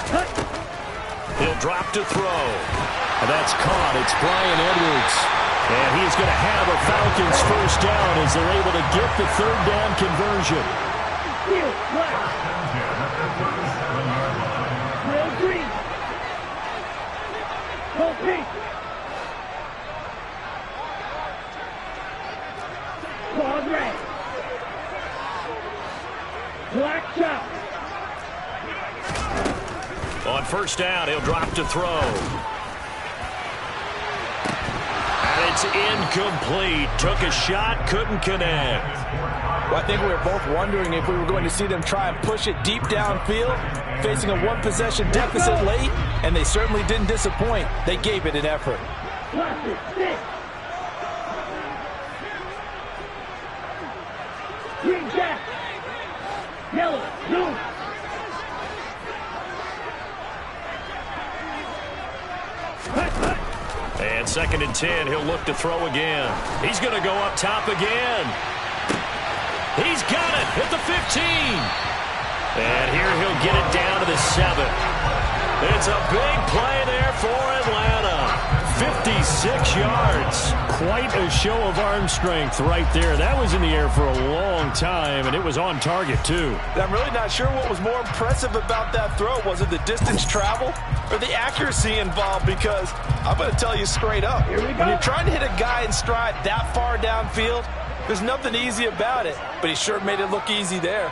Cut. He'll drop to throw. And that's caught. It's Brian Edwards. And he's going to have a Falcons first down as they're able to get the 3rd down conversion. Steel, black. Real green. Go pink. Quad red. Black chop. On first down, he'll drop to throw. And it's incomplete. Took a shot, couldn't connect. Well, I think we were both wondering if we were going to see them try and push it deep downfield, facing a 1-possession deficit late, and they certainly didn't disappoint. They gave it an effort. Plastic, stick. Green jack. Yellow, blue. And 2nd and 10, he'll look to throw again. He's going to go up top again. He's got it at the 15. And here he'll get it down to the 7. It's a big play there for Atlanta. 56 yards. Quite a show of arm strength right there. That was in the air for a long time, and it was on target, too. I'm really not sure what was more impressive about that throw. Was it the distance travel or the accuracy involved? Because I'm going to tell you straight up, when you're trying to hit a guy in stride that far downfield, there's nothing easy about it, but he sure made it look easy there.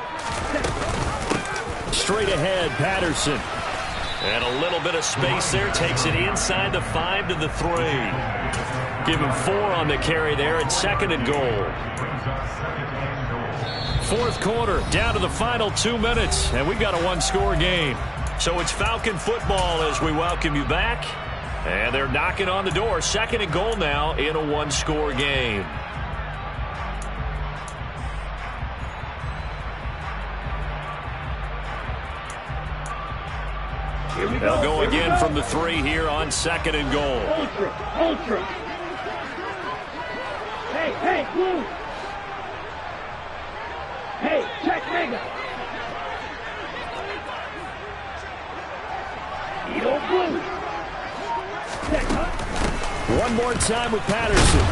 Straight ahead, Patterson. And a little bit of space there. Takes it inside the 5 to the 3. Give him 4 on the carry there at 2nd and goal. 4th quarter, down to the final 2 minutes, and we've got a 1-score game. So it's Falcon football as we welcome you back. And they're knocking on the door. 2nd and goal now in a 1-score game. They'll go again from the 3 here on 2nd and goal. Ultra. Hey, blue. Hey, check mega. Edo blue. Check up. One more time with Patterson.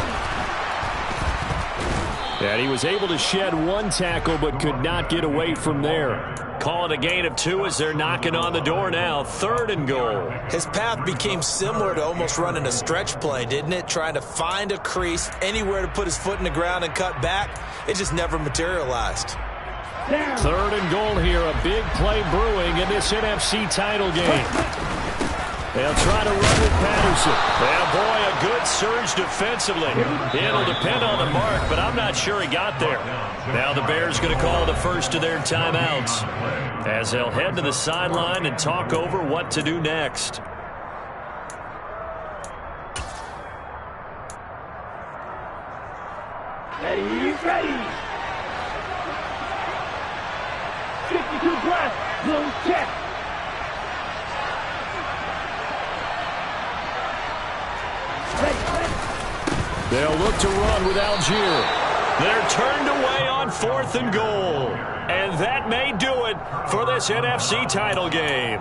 And he was able to shed 1 tackle but could not get away from there. Call it a gain of 2 as they're knocking on the door now. 3rd and goal. His path became similar to almost running a stretch play, didn't it? Trying to find a crease, anywhere to put his foot in the ground and cut back. It just never materialized. 3rd and goal here. A big play brewing in this NFC title game. They'll try to run with Patterson. Yeah, boy, a good surge defensively. It'll depend on the mark, but I'm not sure he got there. Now the Bears going to call the first of their timeouts as they'll head to the sideline and talk over what to do next. Ready. 52 black, blue check. They'll look to run with Algier. They're turned away on 4th and goal. And that may do it for this NFC title game.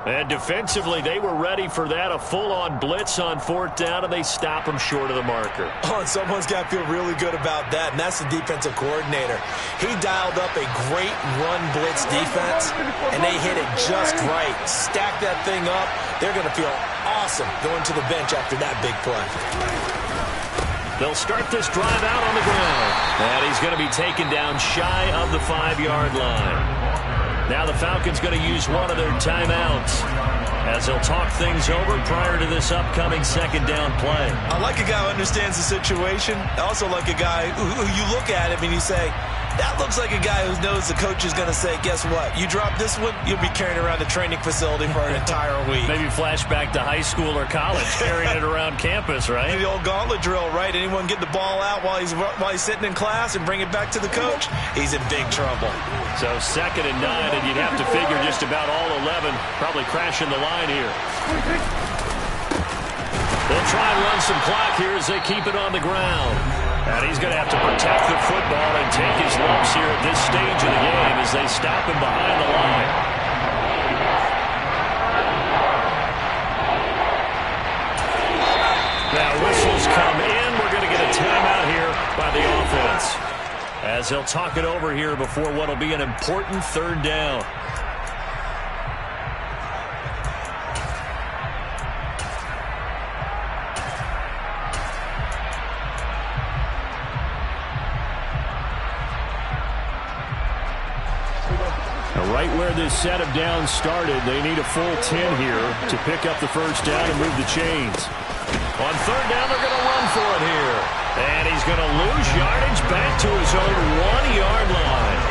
And defensively, they were ready for that. A full-on blitz on 4th down, and they stop them short of the marker. Oh, and someone's got to feel really good about that, and that's the defensive coordinator. He dialed up a great run blitz defense, and they hit it just right. Stack that thing up. They're going to feel awesome going to the bench after that big play. They'll start this drive out on the ground. And he's going to be taken down shy of the 5-yard line. Now the Falcons going to use one of their timeouts as they'll talk things over prior to this upcoming 2nd down play. I like a guy who understands the situation. I also like a guy who you look at him and you say, that looks like a guy who knows the coach is going to say, guess what? You drop this one, you'll be carrying around the training facility for an entire week. Maybe flashback to high school or college, carrying it around campus, right? The old gauntlet drill, right? Anyone get the ball out while he's sitting in class and bring it back to the coach, he's in big trouble. So 2nd and 9, and you'd have to figure just about all 11 probably crashing the line here. They'll They'll try and run some clock here as they keep it on the ground. And he's going to have to protect the football and take his lumps here at this stage of the game as they stop him behind the line. Now whistles come in. We're going to get a timeout here by the offense, as they'll talk it over here before what will be an important third down. Right where this set of downs started, they need a full 10 here to pick up the first down and move the chains. On third down, they're going to run for it here. And he's going to lose yardage back to his own 1-yard line.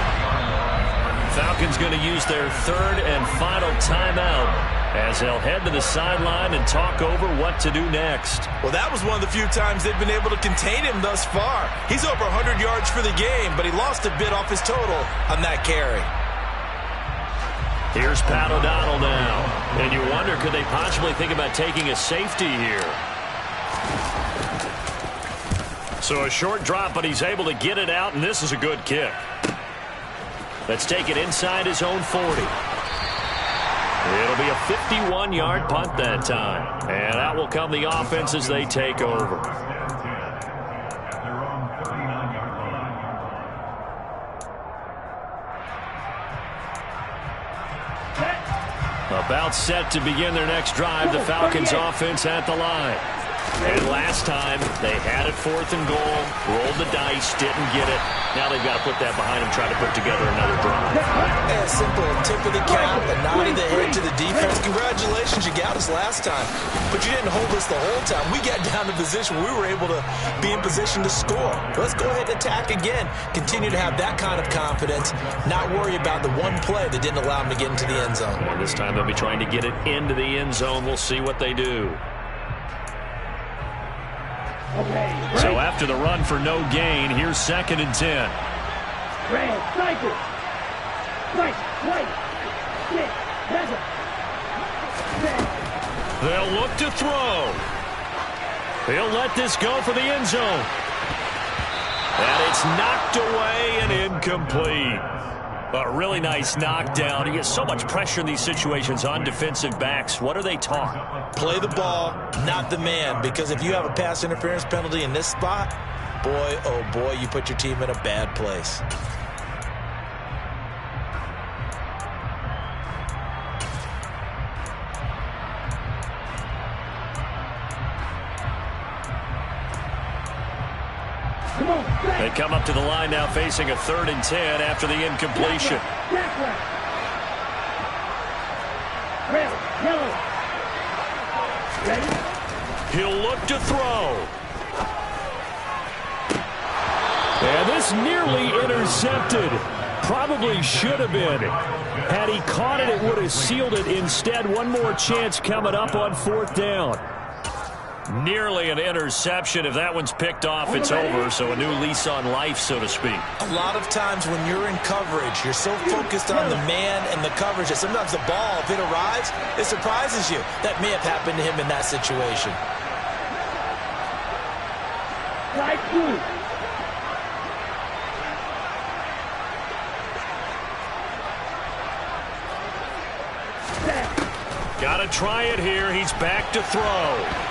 Falcons going to use their third and final timeout as they'll head to the sideline and talk over what to do next. Well, that was one of the few times they've been able to contain him thus far. He's over 100 yards for the game, but he lost a bit off his total on that carry. Here's Pat O'Donnell now. And you wonder, could they possibly think about taking a safety here? So a short drop, but he's able to get it out, and this is a good kick. Let's take it inside his own 40. It'll be a 51-yard punt that time. And out will come the offense as they take over. About set to begin their next drive, the Falcons offense at the line. And last time, they had it 4th and goal, rolled the dice, didn't get it. Now they've got to put that behind them, try to put together another drive. A simple tip of the cap, a nod of the head to the defense. Congratulations, you got us last time, but you didn't hold us the whole time. We got down to position where we were able to be in position to score. Let's go ahead and attack again. Continue to have that kind of confidence, not worry about the one play that didn't allow them to get into the end zone. And this time they'll be trying to get it into the end zone. We'll see what they do. So after the run for no gain, here's 2nd and 10. Red, cycle. Right, right. Six, seven. They'll look to throw. He'll let this go for the end zone. And it's knocked away and incomplete. A really nice knockdown. He gets so much pressure in these situations on defensive backs. What are they taught? Play the ball, not the man. Because if you have a pass interference penalty in this spot, boy, oh boy, you put your team in a bad place. They come up to the line now facing a 3rd and 10 after the incompletion. He'll look to throw. And this nearly intercepted. Probably should have been. Had he caught it, it would have sealed it. Instead, one more chance coming up on 4th down. Nearly an interception. If that one's picked off, it's over. So a new lease on life, so to speak. A lot of times when you're in coverage, you're so focused on the man and the coverage that sometimes the ball, if it arrives, it surprises you. That may have happened to him in that situation. Got to try it here. He's back to throw.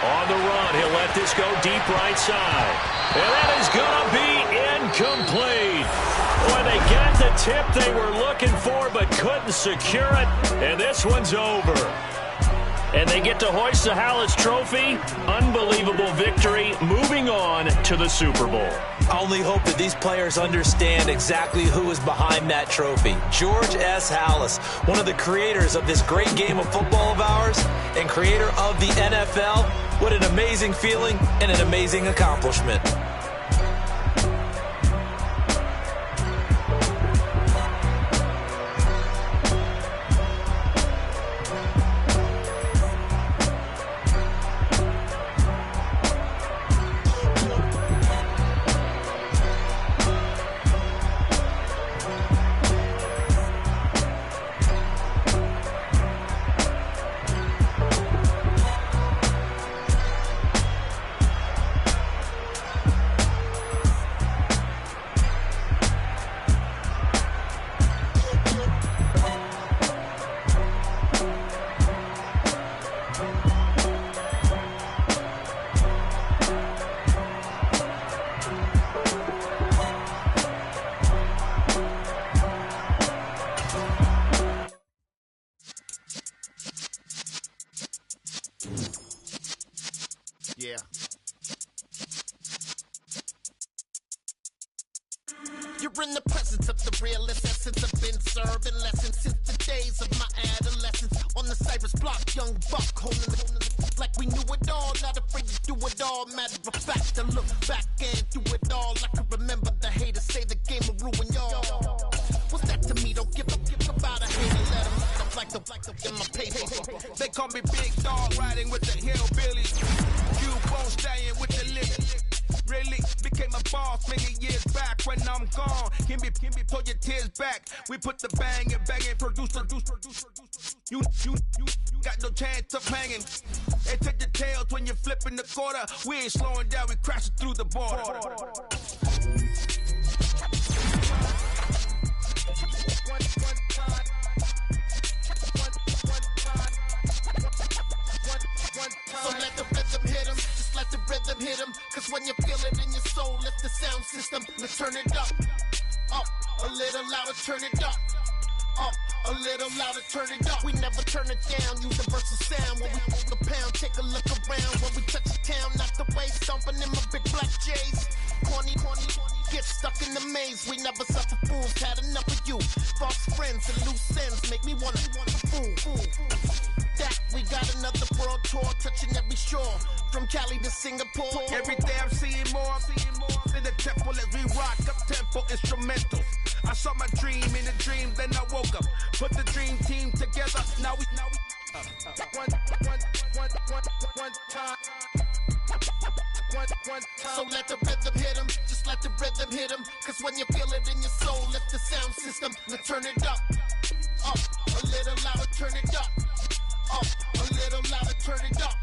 On the run, he'll let this go deep right side. And that is going to be incomplete. Boy, they got the tip they were looking for but couldn't secure it. And this one's over. And they get to hoist the Hallis Trophy. Unbelievable victory. Moving on to the Super Bowl. I only hope that these players understand exactly who is behind that trophy. George S. Hallis, one of the creators of this great game of football of ours and creator of the NFL. What an amazing feeling and an amazing accomplishment. Yeah. You're in the presence of the realest essence. I've been serving lessons since the days of my adolescence. On the Cypress block, young buck, holding it like we knew it all. Not afraid to do it all. Matter of fact, I look back and do it all. I can remember the haters say the game will ruin y'all. What's that to me? Don't give a about a hater. Let them like the in my paper. They call me Big Dog, riding with the hillbillies. Cubone staying with the living. Really became a boss many years back. When I'm gone, can be pull your tears back. We put the bang and produce. You got no chance of hanging. They take the tails when you're flipping the quarter. We ain't slowing down, we crashing through the border. So let the rhythm hit him, just let the rhythm hit him. Cause when you feel it in your soul, lift the sound system. Let's turn it up a little louder, turn it up a little louder, turn it up. We never turn it down, universal sound. When we move the pound, take a look around. When we touch the town, knock the way, stomping in my big black J's. Corny, get stuck in the maze. We never suffer fools, had enough of you. False friends and loose ends make me wanna fool. That we got another world tour, touching every shore, from Cali to Singapore. Every day I'm seeing more in the temple as we rock up tempo instrumentals. I saw my dream in a dream, then I woke up. Put the dream team together. Now we one time. So let the rhythm hit him, just let the rhythm hit him. Cause when you feel it in your soul, lift the sound system. Now turn it up a little louder, turn it up a little louder, turn it up.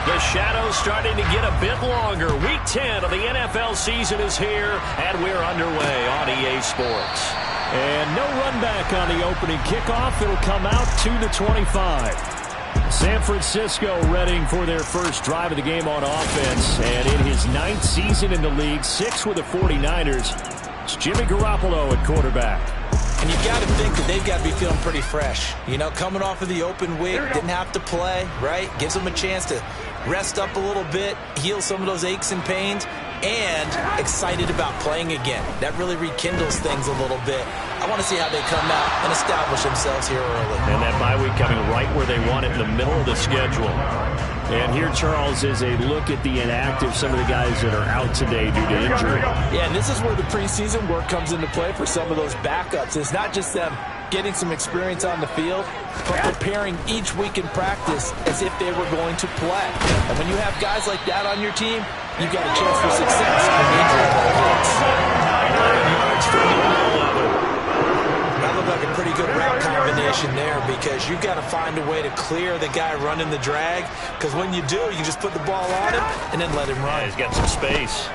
The shadow's starting to get a bit longer. Week 10 of the NFL season is here, and we're underway on EA Sports. And no run back on the opening kickoff. It'll come out 2-25. San Francisco readying for their first drive of the game on offense. And in his 9th season in the league, 6 with the 49ers, it's Jimmy Garoppolo at quarterback. And you've got to think that they've got to be feeling pretty fresh. You know, coming off of the open week, didn't have to play, right? Gives them a chance to rest up a little bit, heal some of those aches and pains, and excited about playing again. That really rekindles things a little bit. I want to see how they come out and establish themselves here early. And that bye week coming right where they want it, in the middle of the schedule. And here, Charles, is a look at the inactive, some of the guys that are out today due to injury. Yeah, and this is where the preseason work comes into play for some of those backups. It's not just them getting some experience on the field, but preparing each week in practice as if they were going to play. And when you have guys like that on your team, you've got a chance for success when injury hits. 9 yards for the 11. That looked like a pretty good route combination there, because you've got to find a way to clear the guy running the drag, because when you do, you just put the ball on him and then let him run. Yeah, he's got some space.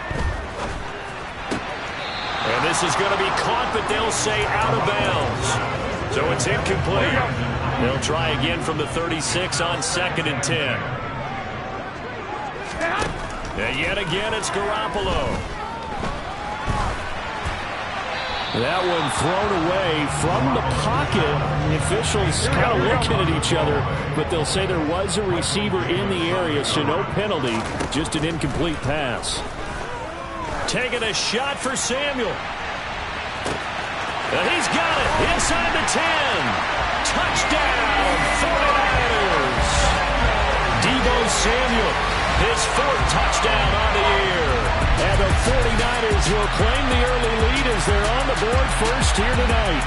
And this is going to be caught, but they'll say out of bounds. So it's incomplete. They'll try again from the 36 on 2nd and 10. And yet again, it's Garoppolo. That one thrown away from the pocket. The officials kind of looking at each other, but they'll say there was a receiver in the area, so no penalty, just an incomplete pass. Taking a shot for Samuel. And he's got it inside the 10. Touchdown, 49ers. Deebo Samuel, his 4th touchdown on the year. And the 49ers will claim the early lead as they're on the board first here tonight.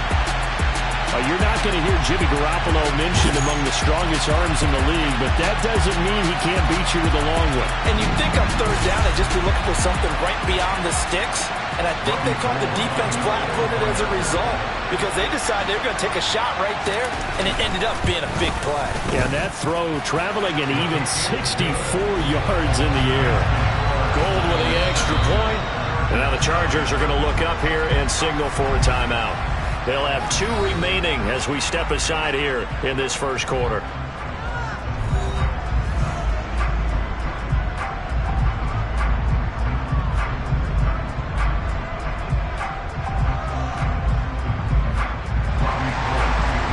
You're not going to hear Jimmy Garoppolo mentioned among the strongest arms in the league, but that doesn't mean he can't beat you with a long one. And you'd think on 3rd down they'd just be looking for something right beyond the sticks. And I think they caught the defense flat-footed as a result, because they decided they were going to take a shot right there, and it ended up being a big play. Yeah, that throw traveling an even 64 yards in the air. Gold with the extra point. And now the Chargers are going to look up here and signal for a timeout. They'll have 2 remaining as we step aside here in this first quarter.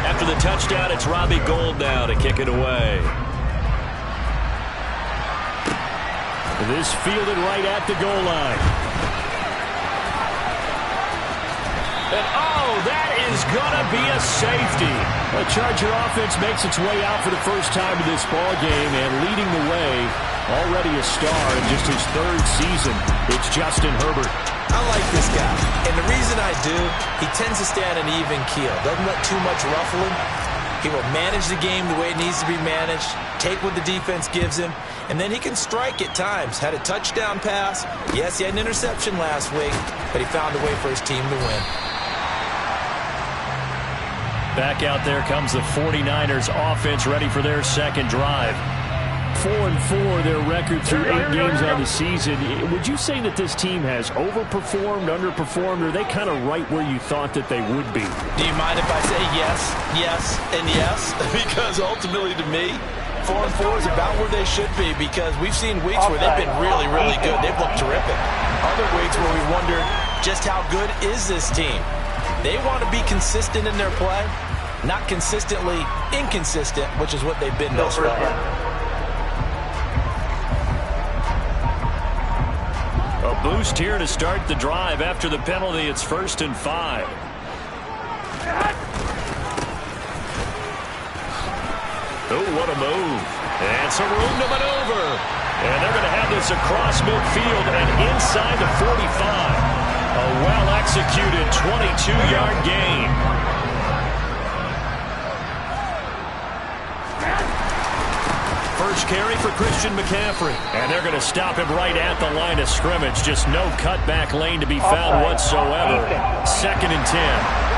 After the touchdown, it's Robbie Gould now to kick it away. This fielded right at the goal line. And oh, that is going to be a safety. The Charger offense makes its way out for the first time in this ball game, and leading the way, already a star in just his 3rd season. It's Justin Herbert. I like this guy, and the reason I do, he tends to stay on an even keel. Doesn't let too much ruffling. He will manage the game the way it needs to be managed, take what the defense gives him, and then he can strike at times. Had a touchdown pass. Yes, he had an interception last week, but he found a way for his team to win. Back out there comes the 49ers offense, ready for their second drive. 4-4, their record through 8 games on the season. Would you say that this team has overperformed, underperformed, or are they kind of right where you thought that they would be? Do you mind if I say yes, yes, and yes? Because ultimately to me, 4-4 is about where they should be, because we've seen weeks where they've been really, really good. They've looked terrific. Other weeks where we wonder just how good is this team. They want to be consistent in their play, not consistently inconsistent, which is what they've been thus far. A boost here to start the drive. After the penalty, it's 1st and 5. Oh, what a move. And some room to maneuver. And they're going to have this across midfield and inside the 45. A well-executed 22-yard gain. First carry for Christian McCaffrey. And they're going to stop him right at the line of scrimmage. Just no cutback lane to be found whatsoever. 2nd and 10.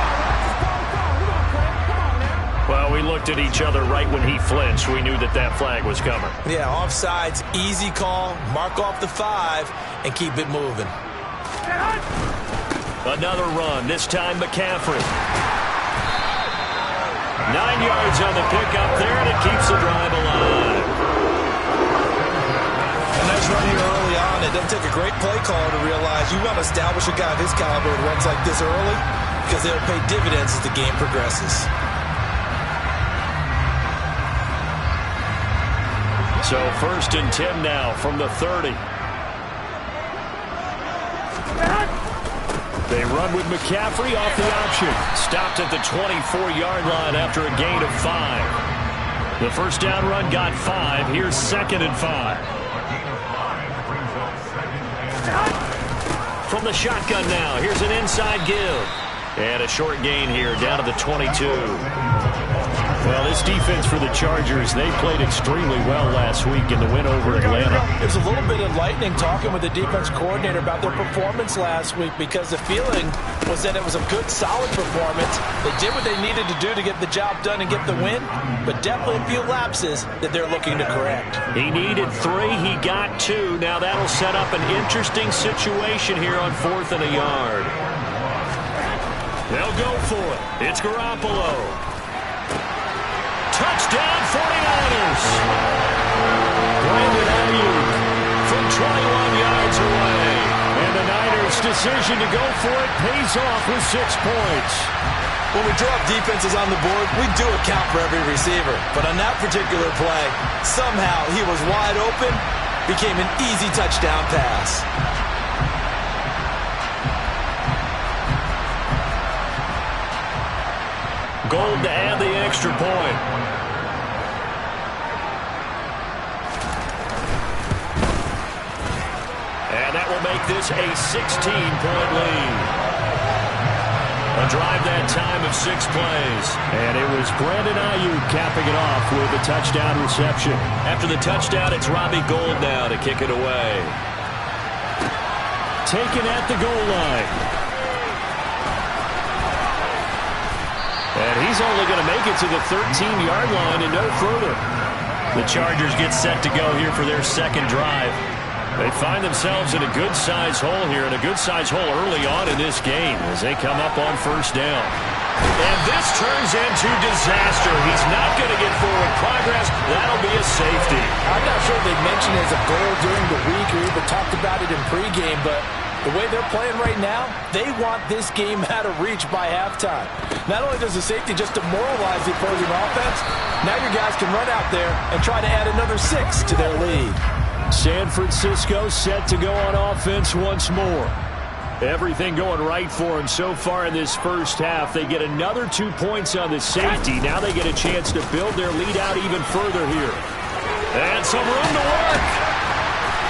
Well, we looked at each other right when he flinched. We knew that that flag was coming. Yeah, offsides, easy call. Mark off the 5 and keep it moving. Another run, this time McCaffrey. 9 yards on the pickup there, and it keeps the drive alive. A nice run here early on. It doesn't take a great play caller to realize you want to establish a guy of his caliber that runs like this early, because they'll pay dividends as the game progresses. So 1st and 10 now from the 30. They run with McCaffrey off the option. Stopped at the 24-yard line after a gain of 5. The first down run got 5. Here's 2nd and 5. From the shotgun now, here's an inside give. And a short gain here down to the 22. Well, this defense for the Chargers, they played extremely well last week in the win over Atlanta. It was a little bit enlightening talking with the defense coordinator about their performance last week, because the feeling was that it was a good, solid performance. They did what they needed to do to get the job done and get the win, but definitely a few lapses that they're looking to correct. He needed 3. He got 2. Now that'll set up an interesting situation here on 4th and a yard. They'll go for it. It's Garoppolo. Touchdown, 49ers. Brandon Ayuk from 21 yards away. And the Niners' decision to go for it pays off with 6 points. When we drop defenses on the board, we do account for every receiver. But on that particular play, somehow he was wide open, became an easy touchdown pass. Gold to add the extra point. And that will make this a 16-point lead. A drive that time of 6 plays. And it was Brandon Ayuk capping it off with a touchdown reception. After the touchdown, it's Robbie Gould now to kick it away. Taken at the goal line. And he's only going to make it to the 13-yard line and no further. The Chargers get set to go here for their second drive. They find themselves in a good-sized hole here, and a good-sized hole early on in this game as they come up on 1st down. And this turns into disaster. He's not going to get forward progress. That'll be a safety. I'm not sure they mentioned it as a goal during the week or even talked about it in pregame, but the way they're playing right now, they want this game out of reach by halftime. Not only does the safety just demoralize the opposing offense, now your guys can run out there and try to add another 6 to their lead. San Francisco set to go on offense once more. Everything going right for them so far in this first half. They get another 2 points on the safety. Now they get a chance to build their lead out even further here. And some room to work.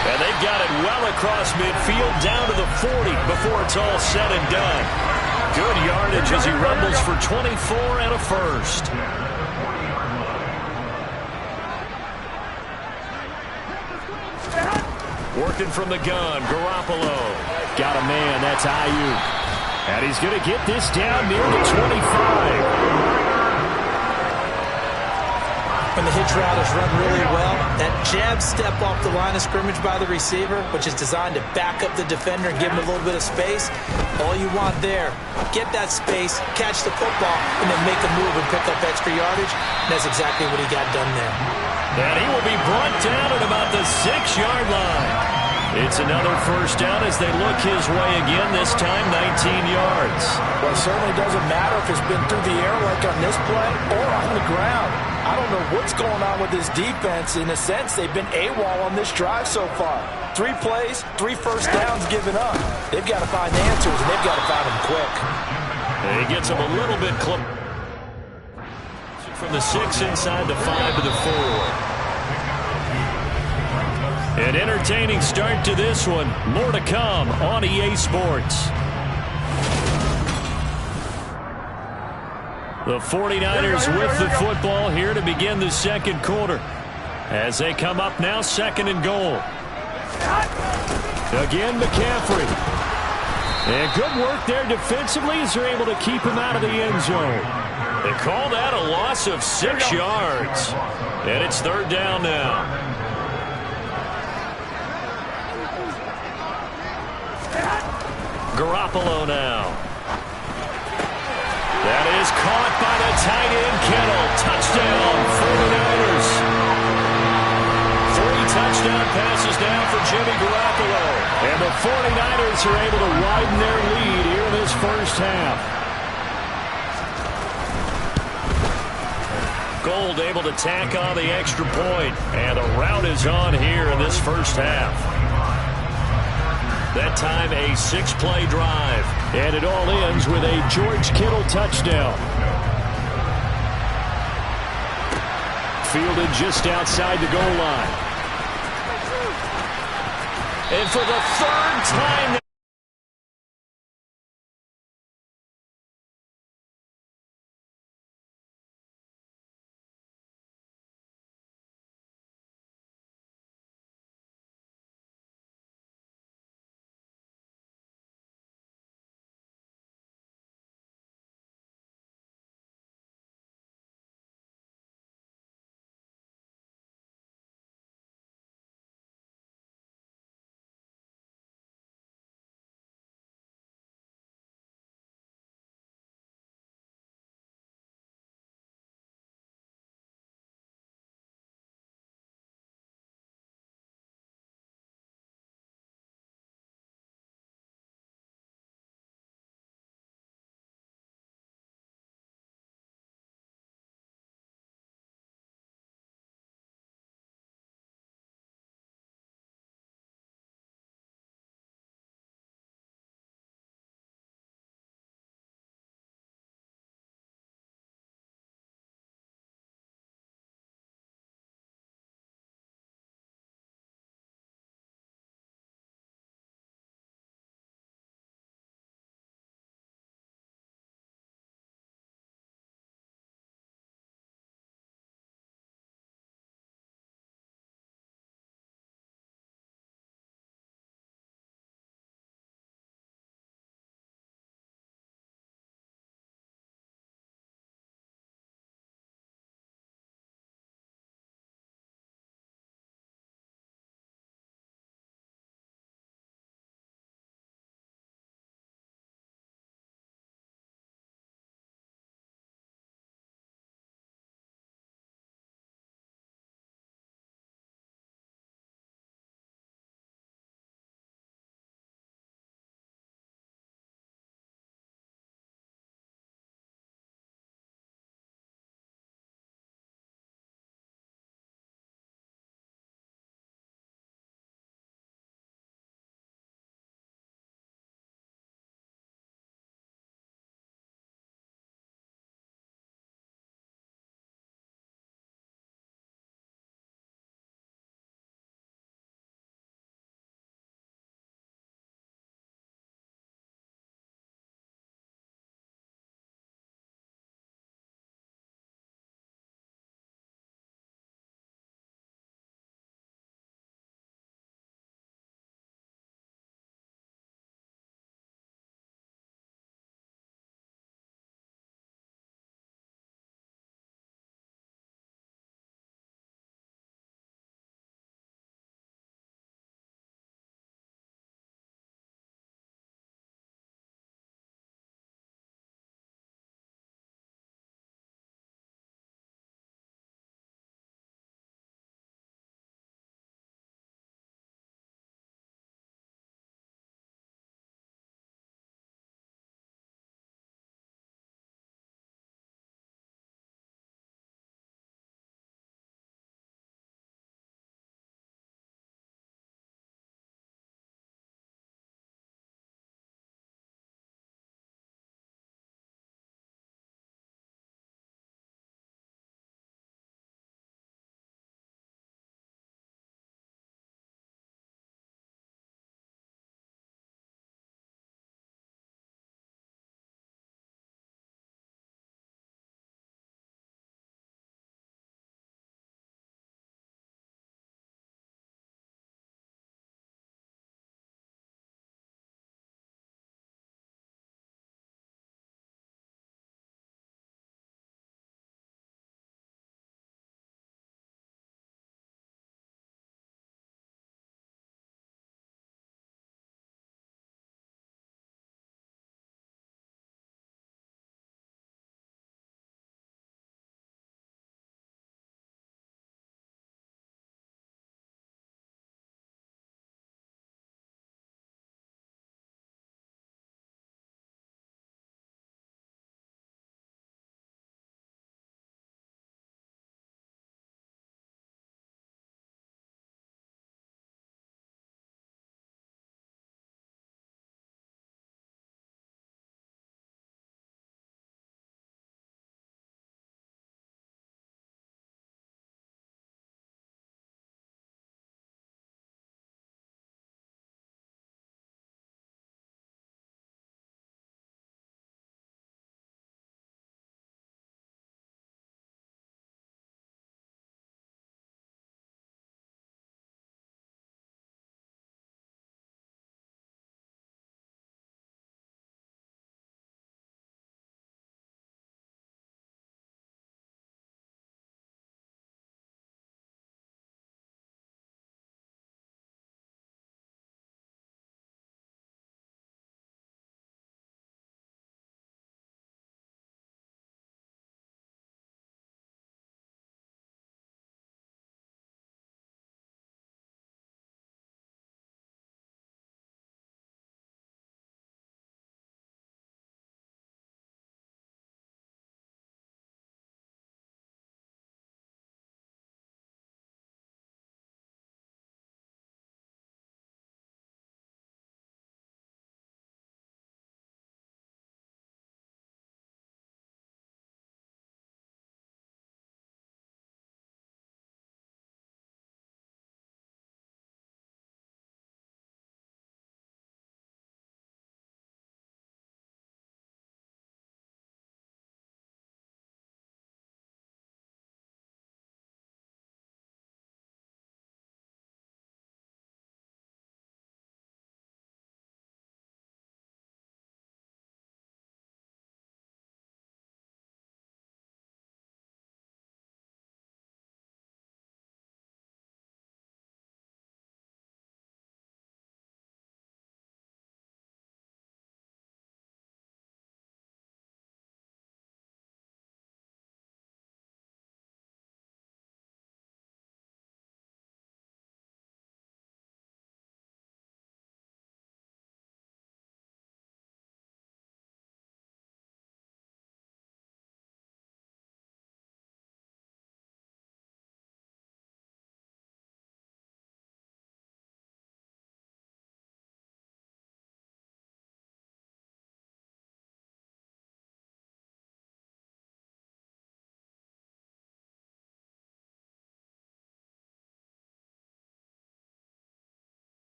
And they've got it well across midfield down to the 40 before it's all said and done. Good yardage as he rumbles for 24 and a first. Working from the gun, Garoppolo. Got a man, that's Ayuk. And he's going to get this down near the 25. When the hitch route is run really well, that jab step off the line of scrimmage by the receiver, which is designed to back up the defender and give him a little bit of space, all you want there, get that space, catch the football, and then make a move and pick up extra yardage. And that's exactly what he got done there. And he will be brought down at about the 6-yard line. It's another first down as they look his way again, this time 19 yards. Well, it certainly doesn't matter if it's been through the air like on this play or on the ground. I don't know what's going on with this defense. In a sense, they've been AWOL on this drive so far. 3 plays, 3 first downs given up. They've got to find answers, and they've got to find them quick. And he gets them a little bit close. From the 6 inside the 5 to the 4. An entertaining start to this one. More to come on EA Sports. The 49ers with the football here to begin the second quarter. As they come up now, 2nd and goal. Again, McCaffrey. And good work there defensively as they're able to keep him out of the end zone. They call that a loss of 6 yards. And it's 3rd down now. Garoppolo now. That is caught by the tight end, Kittle. Touchdown, 49ers. 3 touchdown passes now for Jimmy Garoppolo. And the 49ers are able to widen their lead here in this first half. Gold able to tack on the extra point. And the rout is on here in this first half. That time a 6-play drive. And it all ends with a George Kittle touchdown. Fielded just outside the goal line. And for the 3rd time